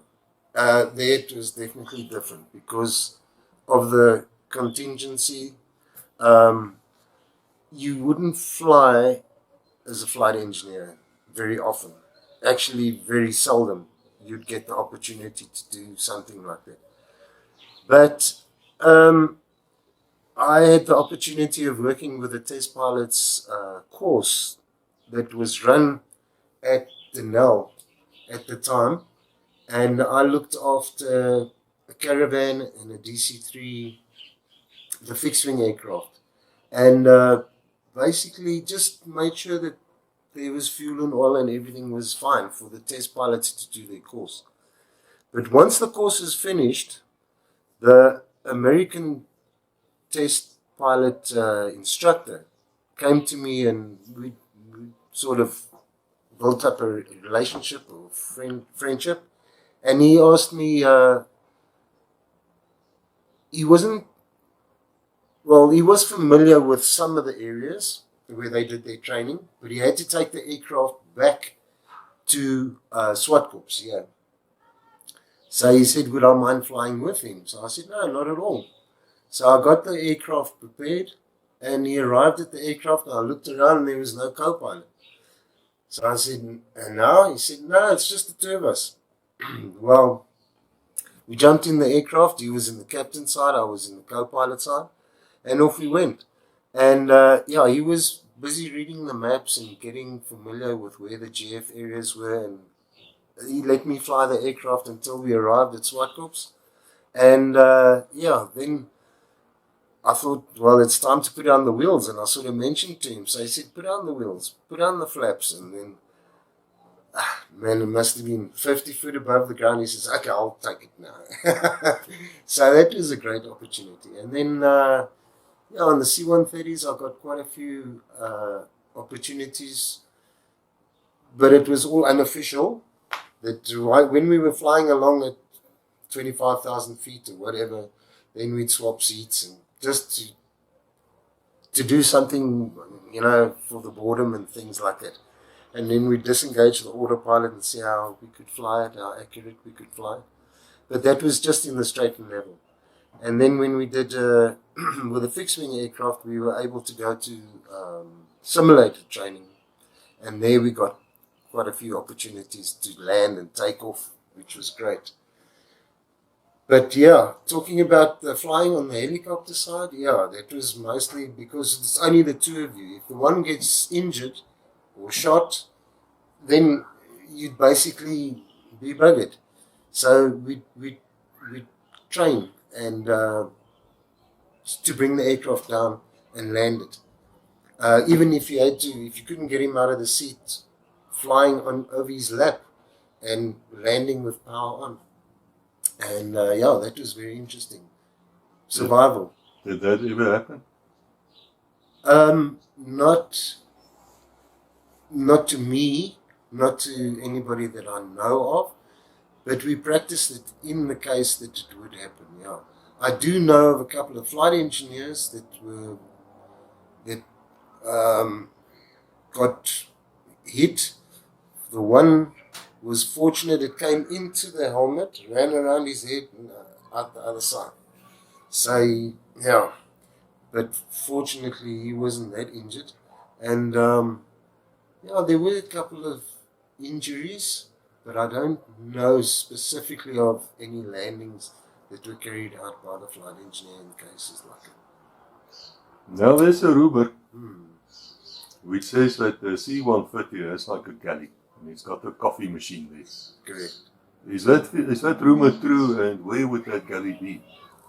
There it was definitely different because of the contingency. You wouldn't fly as a flight engineer very often. Actually, very seldom you'd get the opportunity to do something like that. But I had the opportunity of working with a test pilot's course that was run at Denell at the time, and I looked after a Caravan and a DC-3, the fixed-wing aircraft, and basically just made sure that there was fuel and oil and everything was fine for the test pilots to do their course. But once the course is finished, the American test pilot instructor came to me and we sort of built up a relationship or friendship. And he asked me, he was familiar with some of the areas where they did their training, but he had to take the aircraft back to SWAT Corps, yeah. So he said, would I mind flying with him? So I said, no, not at all. So I got the aircraft prepared, and he arrived at the aircraft, and I looked around, and there was no co-pilot. So I said, and now? He said, no, it's just the two of us. Well, we jumped in the aircraft. He was in the captain's side, I was in the co-pilot side, and off we went. And yeah, he was busy reading the maps and getting familiar with where the GF areas were, and he let me fly the aircraft until we arrived at SWAT Corps. And yeah, then I thought, well, it's time to put on the wheels. And I sort of mentioned to him. So he said, put on the wheels, put on the flaps. And then, man, it must have been 50 foot above the ground. He says, okay, I'll take it now. So that was a great opportunity. And then, yeah, on the C-130s, I got quite a few opportunities. But it was all unofficial. That when we were flying along at 25,000 feet or whatever, then we'd swap seats and just to do something, you know, for the boredom and things like that. And then we'd disengage the autopilot and see how we could fly it, how accurate we could fly it. But that was just in the straight and level. And then when we did, with a fixed-wing aircraft, we were able to go to simulator training. And there we got quite a few opportunities to land and take off, which was great. But yeah, talking about the flying on the helicopter side, yeah, that was mostly because it's only the two of you. If the one gets injured or shot, then you'd basically be buggered. So we train and to bring the aircraft down and land it. Even if you couldn't get him out of the seat, flying over his lap and landing with power on. And yeah, that was very interesting. Survival. Did that ever happen? Not to me, not to anybody that I know of, but we practiced it in the case that it would happen. Yeah, I do know of a couple of flight engineers that got hit. The one was fortunate; it came into the helmet, ran around his head, and out the other side. So, yeah, but fortunately he wasn't that injured. And yeah, there were a couple of injuries, but I don't know specifically of any landings that were carried out by the flight engineer in cases like that. Now there's a rumor Hmm. which says that the C-130 has like a galley and it's got a coffee machine there. Correct. Is that rumor true, and where would that galley be?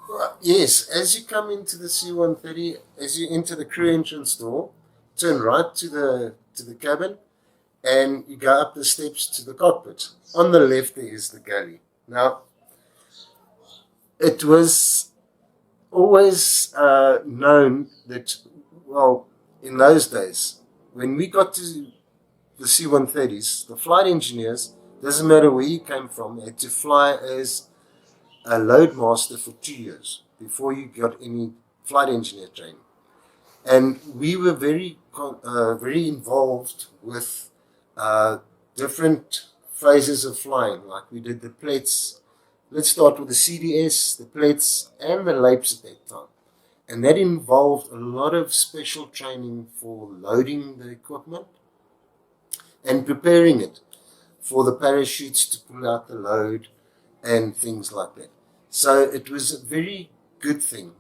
Well, yes, as you come into the C-130, as you enter the crew entrance door, turn right to the cabin, and you go up the steps to the cockpit. On the left there is the galley. Now, it was always known that, well, in those days, when we got to the C-130s, the flight engineers, doesn't matter where you came from, had to fly as a load master for 2 years before you got any flight engineer training. And we were very involved with different phases of flying. Like we did the plates. Let's start with the CDS, the plates, and the LAPES at that time. And that involved a lot of special training for loading the equipment and preparing it for the parachutes to pull out the load and things like that. So it was a very good thing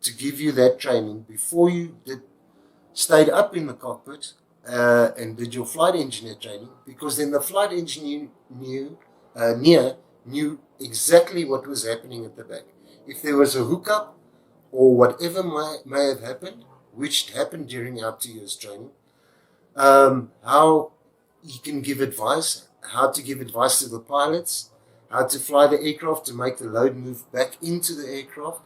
to give you that training before you stayed up in the cockpit and did your flight engineer training, because then the flight engineer knew exactly what was happening at the back. If there was a hookup or whatever may have happened, which happened during our 2 years training, how he can give advice, how to give advice to the pilots, how to fly the aircraft to make the load move back into the aircraft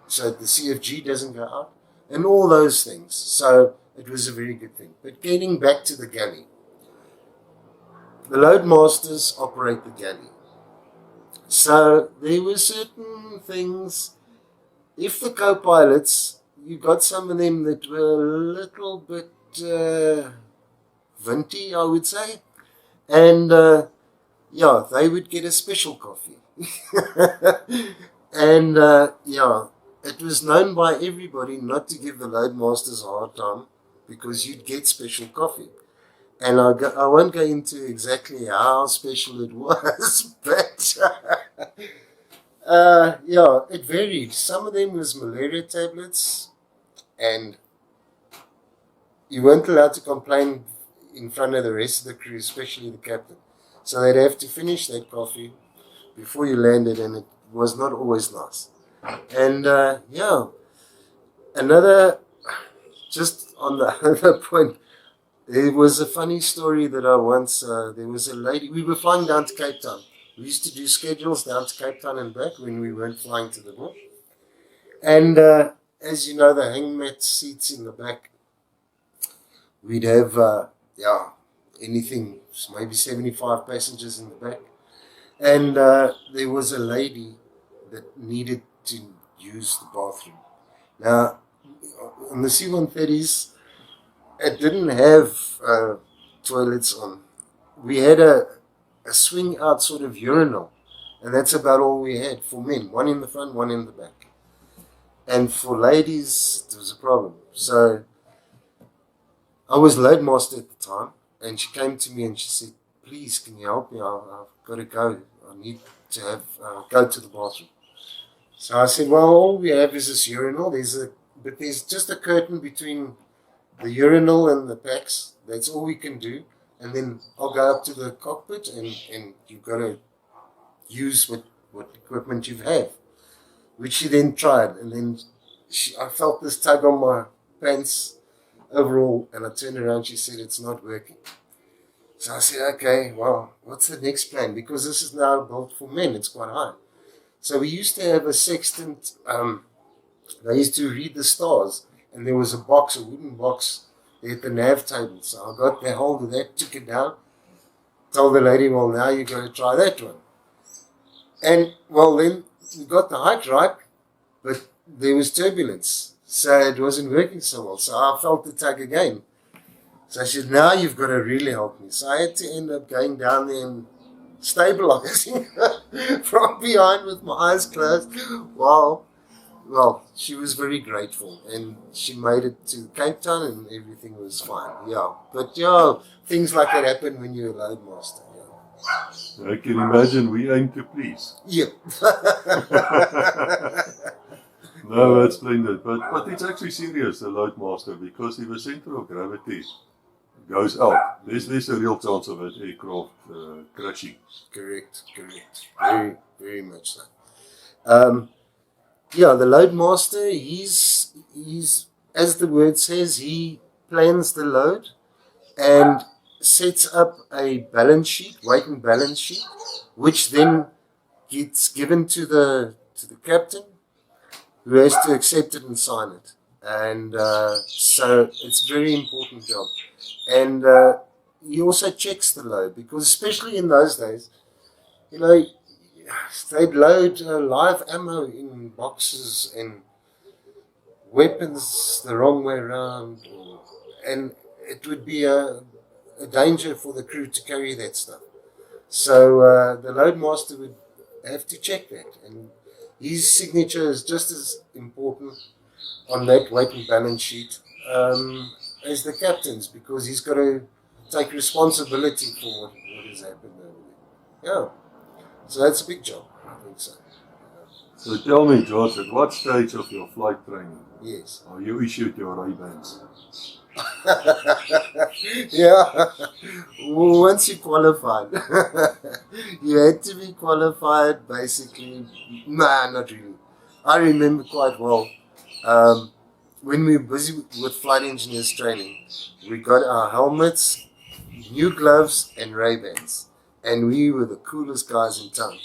so the CFG doesn't go out, and all those things. So it was a very good thing. But getting back to the galley, the load masters operate the galley. So there were certain things, if the co-pilots, you got some of them that were a little bit venti, I would say, and yeah, they would get a special coffee. And yeah, it was known by everybody not to give the load masters a hard time, because you'd get special coffee. And I won't go into exactly how special it was, but yeah, it varied. Some of them was malaria tablets, and you weren't allowed to complain in front of the rest of the crew, especially the captain. So they'd have to finish that coffee before you landed, and it was not always nice. And yeah, another, just on the other point, there was a funny story that I once, there was a lady, we were flying down to Cape Town. We used to do schedules down to Cape Town and back when we weren't flying to the bush. And as you know, the hangmat seats in the back, we'd have, yeah, anything, maybe 75 passengers in the back. And there was a lady that needed to use the bathroom. Now, on the C-130s, it didn't have toilets on. We had a swing out sort of urinal, and that's about all we had for men. One in the front, one in the back. And for ladies, there was a problem. So I was load master at the time, and she came to me and she said, "Please, can you help me? I've got to go. I need to have go to the bathroom." So I said, "Well, all we have is this urinal. But there's just a curtain between the urinal and the packs. That's all we can do. And then I'll go up to the cockpit, and you've got to use what equipment you have." Which she then tried, and then I felt this tug on my pants overall, and I turned around. She said, "It's not working." So I said, "Okay, well, what's the next plan? Because this is now built for men. It's quite high." So we used to have a sextant. They used to read the stars, and there was a wooden box there at the nav table. So I got the hold of that, took it down, told the lady, "Well, now you've got to try that one." And, well, then we got the height right, but there was turbulence. So it wasn't working so well. So I felt the tug again. So I said, "Now you've got to really help me." So I had to end up going down there and stabilizing from behind with my eyes closed. Wow. well, she was very grateful, and she made it to Cape Town, and everything was fine. Yeah, but yeah, things like that happen when you're a loadmaster. Yeah. I can imagine we aim to please. Yep. No, that's splendid. But it's actually serious, the loadmaster, because if the center of gravity goes out, there's a real chance of an aircraft crashing. Correct. Very, very much so. Yeah, the loadmaster, he's as the word says, he plans the load and sets up a balance sheet, weight and balance sheet, which then gets given to the captain, who has to accept it and sign it. And so it's a very important job. And he also checks the load, because especially in those days, you know, they'd load live ammo in boxes and weapons the wrong way around, and it would be a danger for the crew to carry that stuff. So the loadmaster would have to check that, and his signature is just as important on that weight and balance sheet as the captain's, because he's got to take responsibility for what has happened over there. Yeah. So that's a big job, I think so. So tell me, George, at what stage of your flight training are you issued your Ray-Bans? Yeah, well, once you qualified, you had to be qualified basically. Nah, not really. I remember quite well when we were busy with flight engineers training, we got our helmets, new gloves, and Ray-Bans. And we were the coolest guys in town.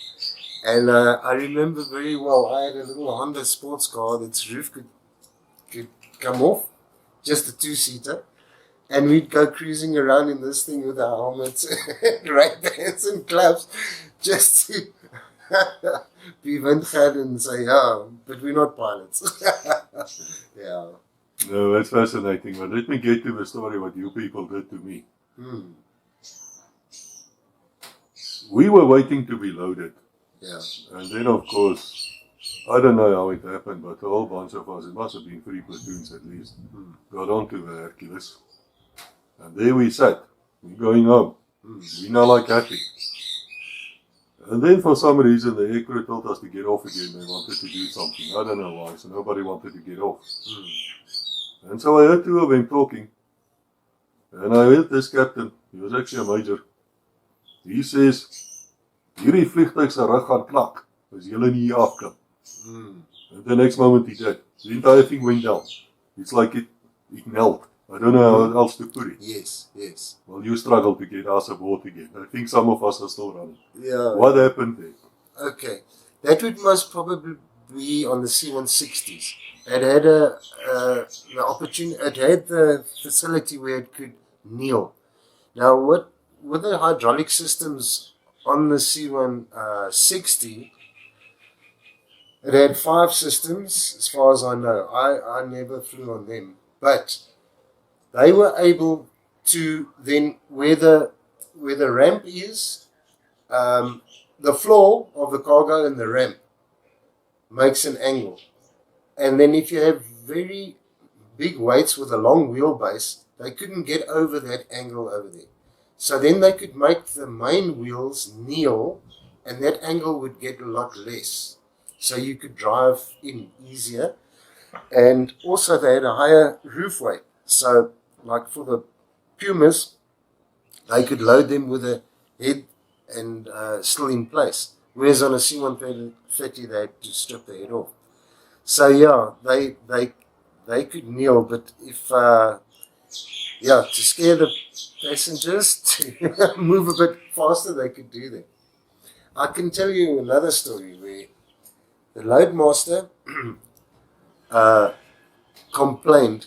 And I remember very well, I had a little Honda sports car that's roof could come off, just a two-seater. And we'd go cruising around in this thing with our helmets, Ray-Bans and gloves, just to be windgad and say, oh, but we're not pilots. Yeah. No, that's fascinating. But let me get to the story what you people did to me. We were waiting to be loaded. Yeah. And then, of course, I don't know how it happened, but a whole bunch of us, it must have been 3 platoons at least, got onto the Hercules. And there we sat. We're going home. We're not like happy. And then for some reason, the aircrew told us to get off again. They wanted to do something. I don't know why, so nobody wanted to get off. And so I heard 2 of them talking. And I heard this captain, he was actually a major. He says, hierdie vliegtuig se rug gaan knak as julle nie hier afklim. And the next moment he did. The entire thing went down. It's like it knelt. I don't know how else to put it. Yes. Well, you struggled to get us aboard again. I think some of us are still running. Yeah. What happened there? Okay. That would most probably be on the C-160s. It had the opportunity, it had the facility where it could kneel. Now, with the hydraulic systems on the C-160, it had 5 systems, as far as I know. I never flew on them. But they were able to then, where the ramp is, the floor of the cargo and the ramp makes an angle. And then if you have very big weights with a long wheelbase, they couldn't get over that angle over there. So then they could make the main wheels kneel, and that angle would get a lot less. So you could drive in easier. And also they had a higher roof weight. So like for the Pumas, they could load them with a head and still in place. Whereas on a C-130, they had to strip the head off. So yeah, they could kneel, but if to scare the passengers to move a bit faster, they could do that. I can tell you another story where the loadmaster complained.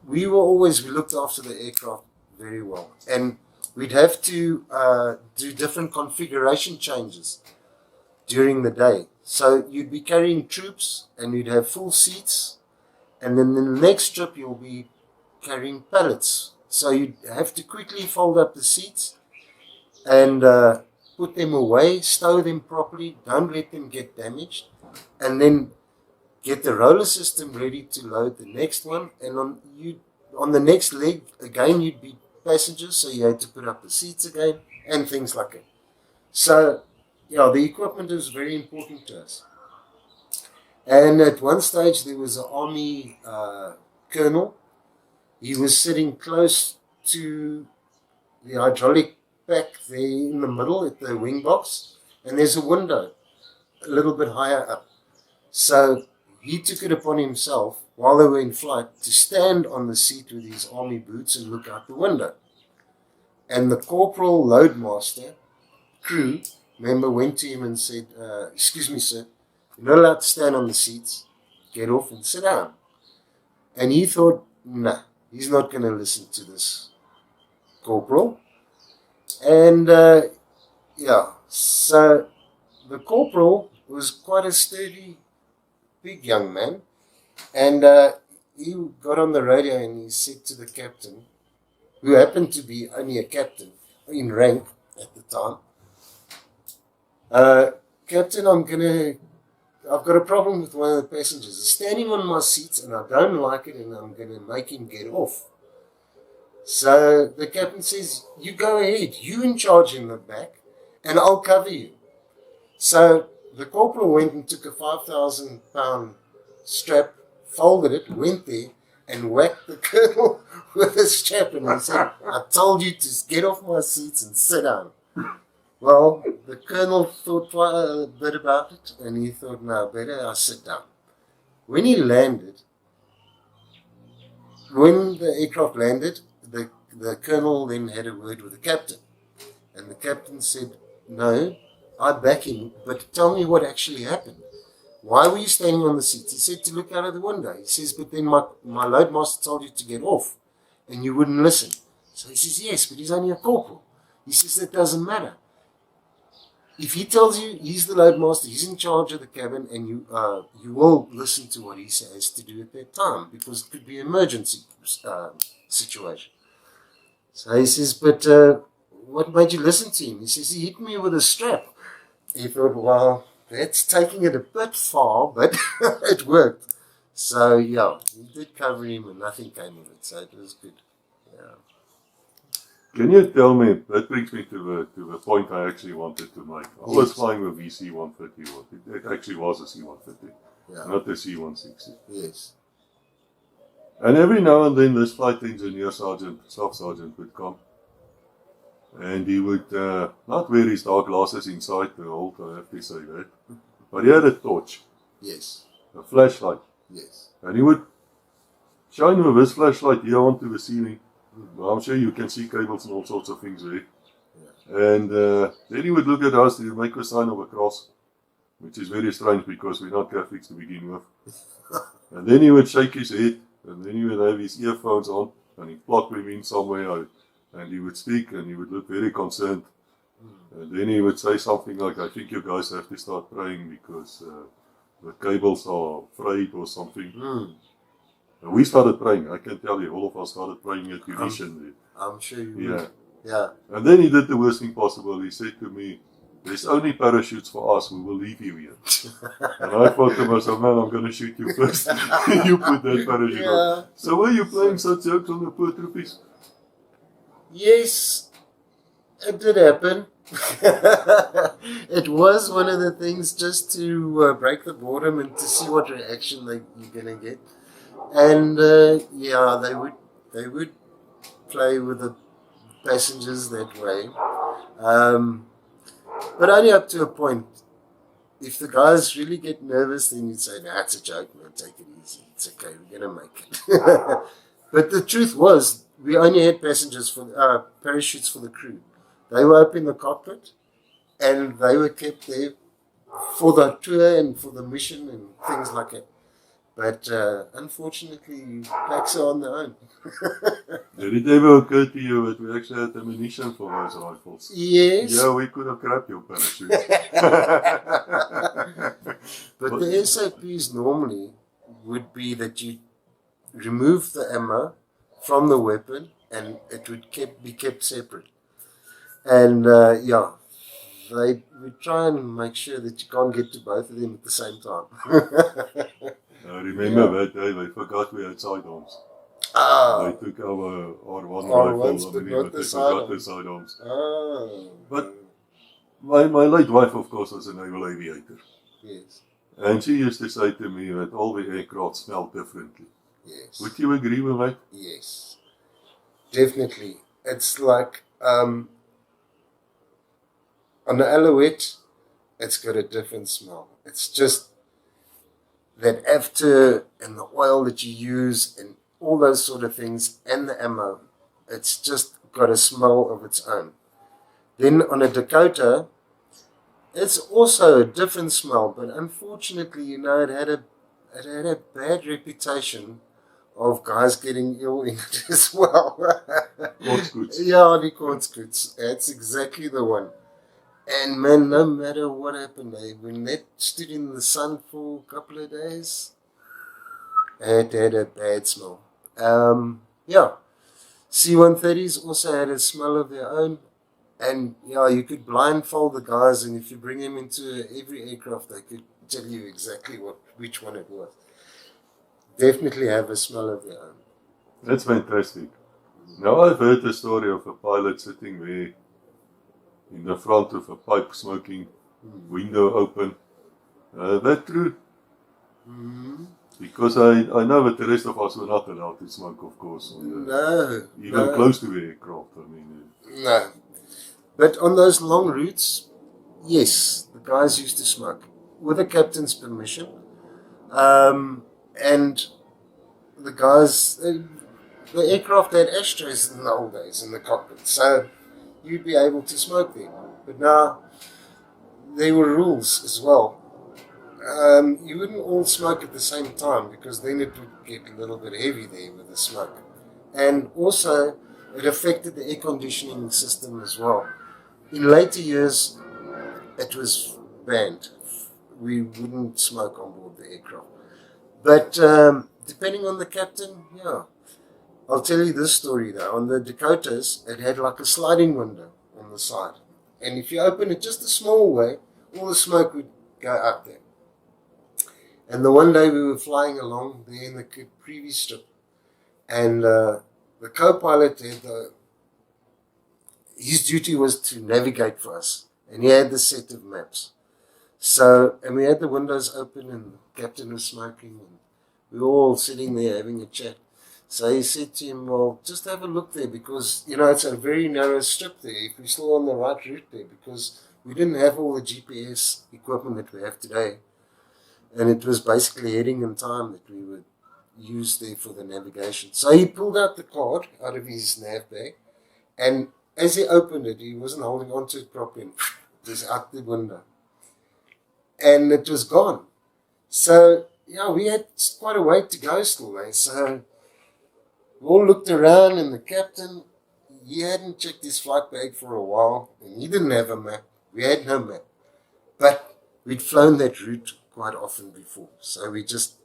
We looked after the aircraft very well, and we'd have to do different configuration changes during the day. So you'd be carrying troops, and you'd have full seats, and then in the next trip you'll be carrying pallets. So you'd have to quickly fold up the seats and put them away, stow them properly, don't let them get damaged, and then get the roller system ready to load the next one, and on the next leg again you'd be passengers, so you had to put up the seats again and things like that. So yeah, the equipment is very important to us. And at one stage there was an army colonel. He was sitting close to the hydraulic pack there in the middle at the wing box, and there's a window a little bit higher up. So he took it upon himself, while they were in flight, to stand on the seat with his army boots and look out the window. And the corporal loadmaster crew member went to him and said, excuse me, sir, you're not allowed to stand on the seats. Get off and sit down. And he thought, nah, he's not going to listen to this corporal. And yeah, so the corporal was quite a sturdy, big young man, and he got on the radio and he said to the captain, who happened to be only a captain in rank at the time, Captain, I've got a problem with one of the passengers. He's standing on my seats and I don't like it, and I'm going to make him get off. So the captain says, you go ahead, you in charge in the back, and I'll cover you. So the corporal went and took a 5,000 pound strap, folded it, went there, and whacked the colonel with a strap, and he said, I told you to get off my seats and sit down. Well, the colonel thought quite a bit about it, and he thought, no, better I sit down. When he landed, when the aircraft landed, the colonel then had a word with the captain. And the captain said, no, I back him, but tell me what actually happened. Why were you standing on the seat? He said, to look out of the window. He says, but then my loadmaster told you to get off, and you wouldn't listen. So he says, yes, but he's only a corporal. He says, that doesn't matter. If he tells you he's the loadmaster, he's in charge of the cabin, and you will listen to what he says to do at that time, because it could be an emergency situation. So he says, but what made you listen to him? He says, he hit me with a strap. He thought, well, that's taking it a bit far, but it worked. So yeah, he did cover him and nothing came of it, so it was good. Yeah. Can you tell me, that brings me to the point I actually wanted to make. I was flying with VC-130, it actually was a C-130, not a C-160. Yes. And every now and then this flight engineer sergeant, staff sergeant would come, and he would not wear his dark glasses inside the hold, I have to say that, but he had a torch. Yes. A flashlight. Yes. And he would shine with his flashlight here onto the ceiling. Well, I'm sure you can see cables and all sorts of things there. Yeah. And then he would look at us, he would make a sign of a cross, which is very strange because we're not Catholics to begin with. And then he would shake his head, and then he would have his earphones on, and he'd plug them in somewhere, and he would speak, and he would look very concerned. And then he would say something like, I think you guys have to start praying because the cables are frayed or something. And we started praying, I can tell you, all of us started praying at Tunisian. I'm sure you would. Yeah. And then he did the worst thing possible. He said to me, there's only parachutes for us, we will leave you here. And I thought to myself, man, I'm going to shoot you first. You put that parachute on. So were you playing such jokes on the poor troopies? Yes, it did happen. It was one of the things just to break the boredom and to see what reaction you're going to get. And yeah, they would play with the passengers that way. But only up to a point. If the guys really get nervous, then you'd say, nah, it's a joke, man, take it easy. It's okay, we're going to make it. But the truth was, we only had parachutes for the crew. They were up in the cockpit, and they were kept there for the tour and for the mission and things like that. But unfortunately, blacks are on their own. Did it ever occur to you that we actually had ammunition for those rifles? Yes. Yeah, we could have grabbed your parachute. But the SOPs normally would be that you remove the ammo from the weapon and it would be kept separate. And yeah, we try and make sure that you can't get to both of them at the same time. I remember that day they forgot we had sidearms. Ah, They took our R1 R1s, rifle, but I not but the they forgot the sidearms. sidearms. Ah, But my late wife, of course, was a naval aviator. yes, And she used to say to me that all the aircraft smell differently. yes, Would you agree with that? yes, definitely. It's like on the Alouette, it's got a different smell. It's just that after and the oil that you use and all those sort of things and the ammo, it's just got a smell of its own. Then on a Dakota, it's also a different smell, but unfortunately, you know, it had a bad reputation of guys getting ill in it as well. Kortskoets. Yeah, the Kortskoets. That's exactly the one. And man, no matter what happened, when that stood in the sun for a couple of days, it had a bad smell. Yeah, C-130s also had a smell of their own. And yeah, you could blindfold the guys, and if you bring them into every aircraft, they could tell you exactly which one it was. Definitely have a smell of their own. That's fantastic. Now I've heard the story of a pilot sitting there in the front of a pipe smoking, window open. That true? Mm-hmm. Because I know that the rest of us were not allowed to smoke, of course, even close to the aircraft. I mean, no. But on those long routes, yes, the guys used to smoke with the captain's permission. And the guys, the aircraft had ashtrays in the old days in the cockpit, so you'd be able to smoke there. But now there were rules as well. You wouldn't all smoke at the same time because then it would get a little bit heavy there with the smoke. And also, it affected the air conditioning system as well. In later years, it was banned. We wouldn't smoke on board the aircraft. But depending on the captain, yeah. I'll tell you this story though. On the Dakotas, it had like a sliding window on the side. And if you open it just a small way, all the smoke would go up there. And the one day we were flying along there in the previous strip, and the co-pilot had his duty was to navigate for us, and he had the set of maps. So, and we had the windows open, and the captain was smoking, and we were all sitting there having a chat. So he said to him, well, just have a look there because, you know, it's a very narrow strip there. If we're still on the right route there, because we didn't have all the GPS equipment that we have today. And it was basically heading in time that we would use there for the navigation. So he pulled out the card out of his nav bag, and as he opened it, he wasn't holding on to it properly, and it was out the window. And it was gone. So, yeah, we had quite a way to go still, eh? So we all looked around, and the captain, he hadn't checked his flight bag for a while, and he didn't have a map. We had no map. But we'd flown that route quite often before. So we just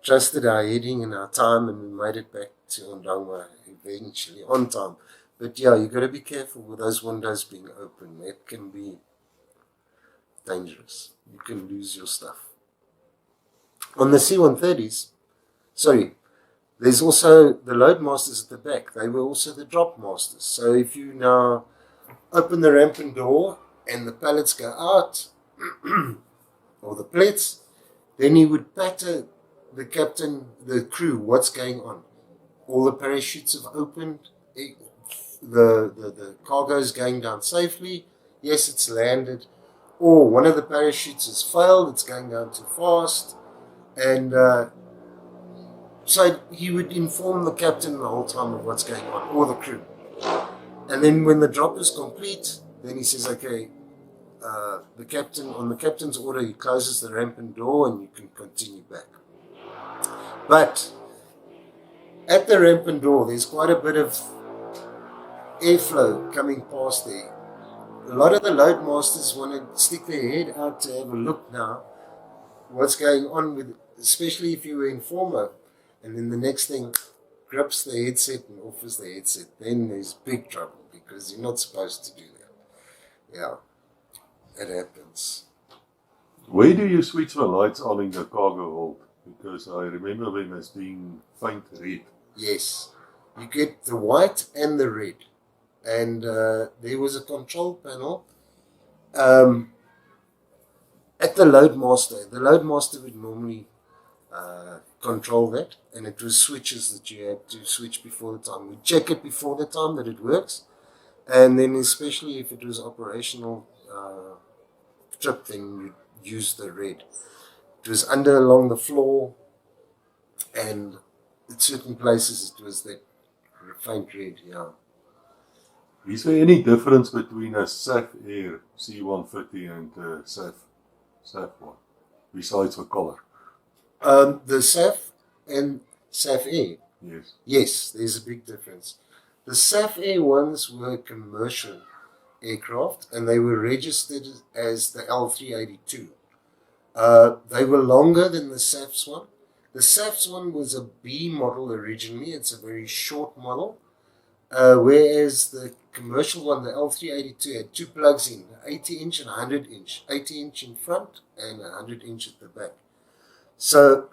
trusted our heading and our time, and we made it back to Ondangwa eventually on time. But yeah, you got to be careful with those windows being open. It can be dangerous. You can lose your stuff. On the C-130s, there's also the load masters at the back. They were also the drop masters. So if you now open the rampant door and the pallets go out, or the plates, then he would patter the captain, the crew, what's going on. All the parachutes have opened. The cargo is going down safely. Yes, it's landed. Or one of the parachutes has failed. It's going down too fast. And so he would inform the captain the whole time of what's going on, or the crew. And then when the drop is complete, then he says, okay, the captain, on the captain's order, he closes the rampant door and you can continue back. But at the rampant door, there's quite a bit of airflow coming past there. A lot of the load masters want to stick their head out to have a look now what's going on with, especially if you were informer, and then the next thing grips the headset and offers the headset, then there's big trouble because you're not supposed to do that. Yeah, it happens. where do you switch the lights on in the cargo hold? Because I remember them as being faint red. Yes, you get the white and the red. And there was a control panel at the loadmaster. The loadmaster would normally control that, and it was switches that you had to switch before the time. We check it before the time that it works, and then especially if it was operational trip, then you use the red. It was under along the floor, and at certain places it was that faint red. Yeah. Is there any difference between a SAAF Air C-150 and a SAAF one, besides the color? The SAAF and SAAF Air. Yes. Yes, there's a big difference. The SAAF Air ones were commercial aircraft, and they were registered as the L382. They were longer than the SAAF's one. The SAAF's one was a B model originally. It's a very short model. Whereas the commercial one, the L382, had two plugs in, 80-inch and 100-inch. 80-inch in front and 100-inch at the back. So,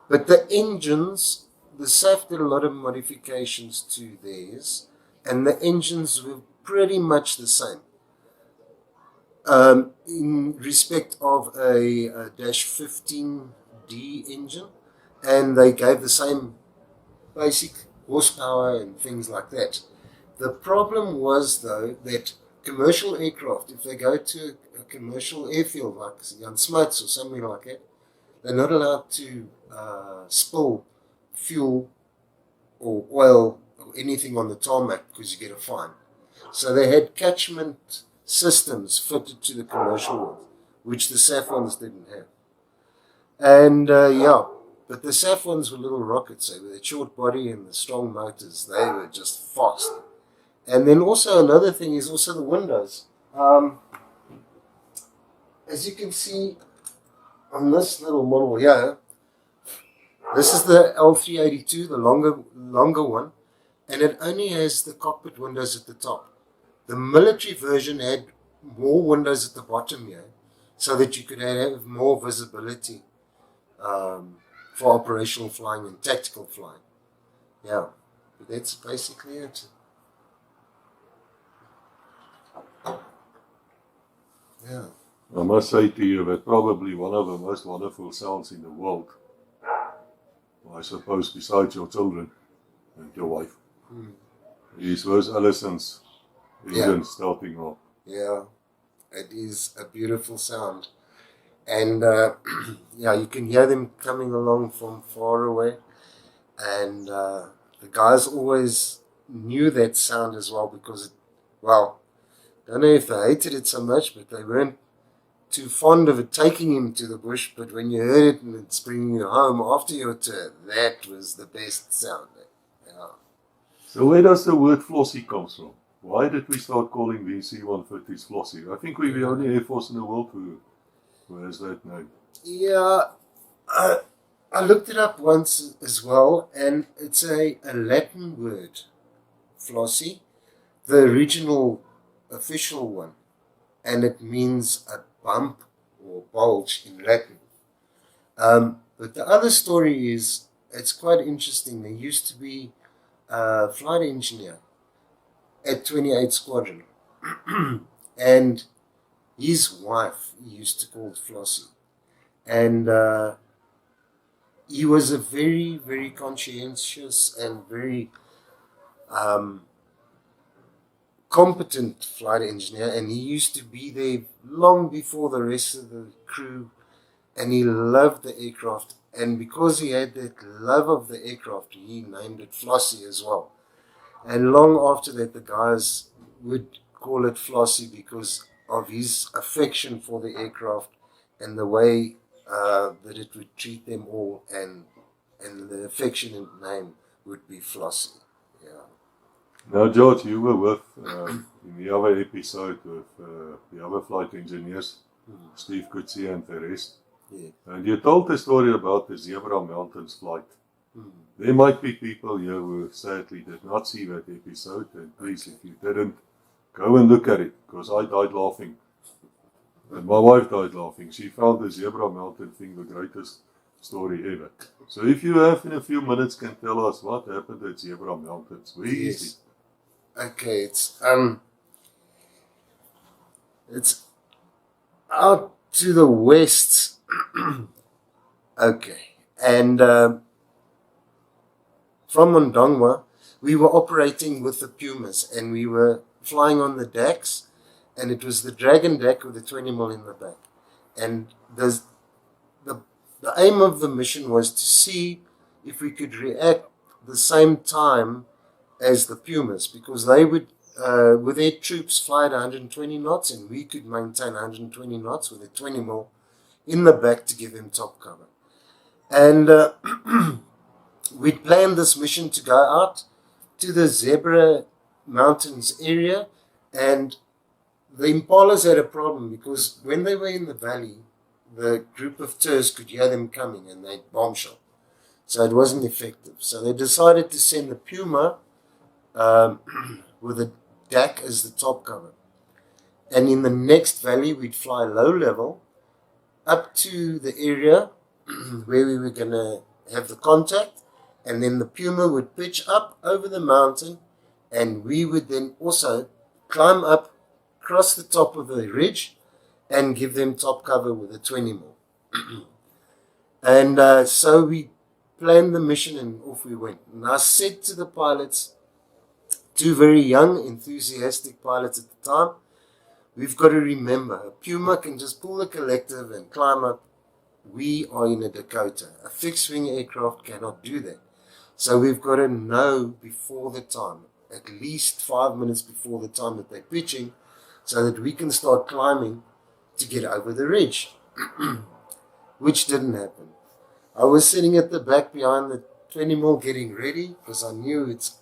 but the engines, the SAAF did a lot of modifications to theirs, and the engines were pretty much the same. In respect of a -15D engine, and they gave the same basic horsepower and things like that. The problem was, though, that commercial aircraft, if they go to a commercial airfield like Jan Smuts or somewhere like that, they're not allowed to spill fuel or oil or anything on the tarmac because you get a fine. So they had catchment systems fitted to the commercial ones, which the SAAF ones didn't have. And but the SAAF ones were little rockets. They with a short body and the strong motors, they were just fast. And then also another thing is also the windows. As you can see on this little model here, this is the L382, the longer one, and it only has the cockpit windows at the top. The military version had more windows at the bottom here, so that you could have more visibility for operational flying and tactical flying. Yeah, but that's basically it. Yeah. I must say to you that probably one of the most wonderful sounds in the world, I suppose besides your children and your wife, is those Allison's engines starting off. Yeah, it is a beautiful sound. And yeah, you can hear them coming along from far away. And the guys always knew that sound as well because, I don't know if they hated it so much, but they weren't too fond of it taking him to the bush. But when you heard it and it's bringing you home after your tour, that was the best sound. Yeah. So where does the word Flossie come from? Why did we start calling the C-150s Flossie? I think we're the only Air Force in the world who has that name. Yeah, I looked it up once as well, and it's a Latin word, Flossie, the original official one, and it means a bump or bulge in Latin. But the other story is, it's quite interesting. There used to be a flight engineer at 28 Squadron, and his wife used to call it Flossie. And he was a very, very conscientious and very competent flight engineer, and he used to be there long before the rest of the crew, and he loved the aircraft, and because he had that love of the aircraft, he named it Flossie as well. And long after that, the guys would call it Flossie because of his affection for the aircraft and the way that it would treat them all, and the affectionate name would be Flossie. Yeah. Now, George, you were with in the other episode with the other flight engineers, Steve Coetzee and the rest. Yeah. And you told the story about the Zebra Mountains flight. There might be people here who sadly did not see that episode, and please, if you didn't, go and look at it, because I died laughing. And my wife died laughing. She found the Zebra Mountain thing the greatest story ever. So if you have in a few minutes can tell us what happened at Zebra Mountains. Where is it? Okay, it's out to the west. Okay, and from Mondongwa, we were operating with the Pumas, and we were flying on the decks, and it was the Dragon deck with the 20mm in the back. And the aim of the mission was to see if we could react the same time as the Pumas, because they would, with their troops, fly at 120 knots, and we could maintain 120 knots with a 20mm in the back to give them top cover. And we planned this mission to go out to the Zebra Mountains area, and the Impalas had a problem because when they were in the valley, the group of tours could hear them coming and they'd bomb shot. So it wasn't effective. So they decided to send the Puma with a DAC as the top cover. And in the next valley, we'd fly low level up to the area where we were going to have the contact. And then the Puma would pitch up over the mountain, and we would then also climb up, cross the top of the ridge, and give them top cover with a 20mm. And so we planned the mission, and off we went. And I said to the pilots, two very young, enthusiastic pilots at the time, we've got to remember, a Puma can just pull the collective and climb up. We are in a Dakota. A fixed-wing aircraft cannot do that. So we've got to know before the time, at least 5 minutes before the time that they're pitching, so that we can start climbing to get over the ridge, which didn't happen. I was sitting at the back behind the 20mm getting ready because I knew it's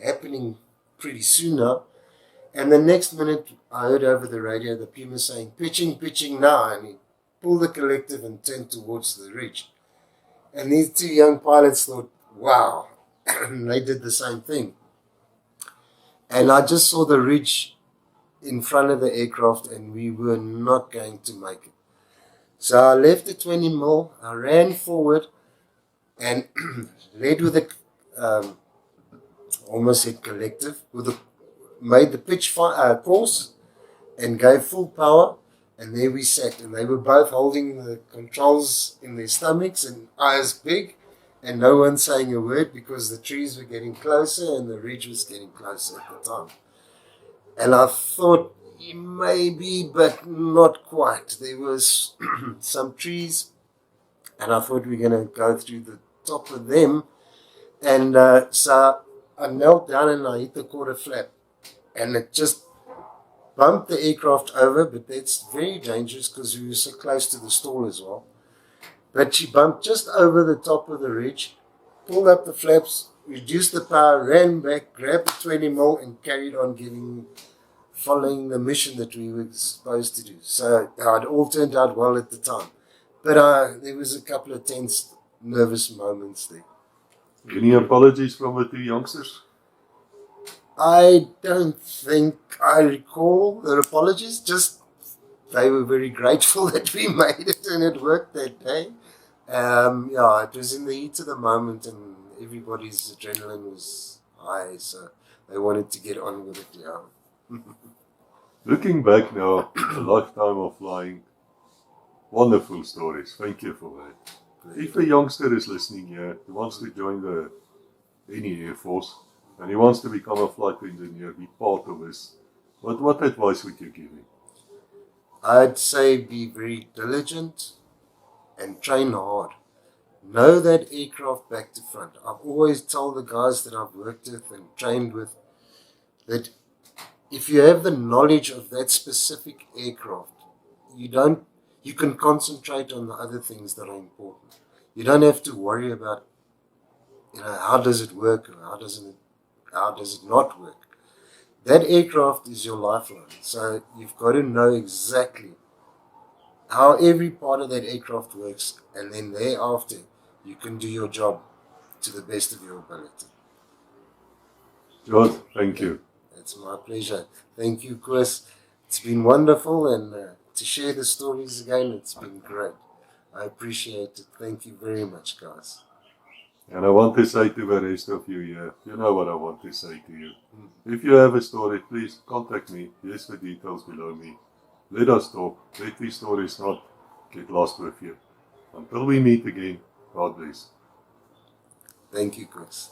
happening pretty soon now. And the next minute I heard over the radio the Puma saying, pitching now, and he pulled the collective and turned towards the ridge. And these two young pilots thought, wow, and they did the same thing. And I just saw the ridge in front of the aircraft, and we were not going to make it. So I left the 20mm, I ran forward and led with a, almost said collective, made the pitch course and gave full power, and there we sat. And they were both holding the controls in their stomachs and eyes big, and no one saying a word because the trees were getting closer and the ridge was getting closer at the time. And I thought, maybe, but not quite. There was some trees, and I thought we were going to go through the top of them. And so I knelt down and I hit the quarter flap. And it just bumped the aircraft over, but that's very dangerous because we were so close to the stall as well. But she bumped just over the top of the ridge, pulled up the flaps, reduced the power, ran back, grabbed the 20mm and carried on following the mission that we were supposed to do. So it all turned out well at the time. But there was a couple of tense, nervous moments there. Any apologies from the two youngsters? I don't think I recall their apologies, just they were very grateful that we made it and it worked that day. It was in the heat of the moment and everybody's adrenaline was high, so they wanted to get on with it, yeah. Looking back now, a lifetime of flying, wonderful stories. Thank you for that. If a youngster is listening here, he wants to join any Air Force, and he wants to become a flight engineer, be part of this, what advice would you give him? I'd say be very diligent and train hard. Know that aircraft back to front. I've always told the guys that I've worked with and trained with that if you have the knowledge of that specific aircraft, you can concentrate on the other things that are important. You don't have to worry about, how does it work or how does it not work. That aircraft is your lifeline. So you've got to know exactly how every part of that aircraft works, and then thereafter you can do your job to the best of your ability. George, thank you. It's my pleasure. Thank you, Chris. It's been wonderful, and to share the stories again, it's been great. I appreciate it. Thank you very much, guys. And I want to say to the rest of you here, you know what I want to say to you. If you have a story, please contact me. Here's the details below me. Let us talk. Let these stories not get lost with you. Until we meet again, God bless. Thank you, Chris.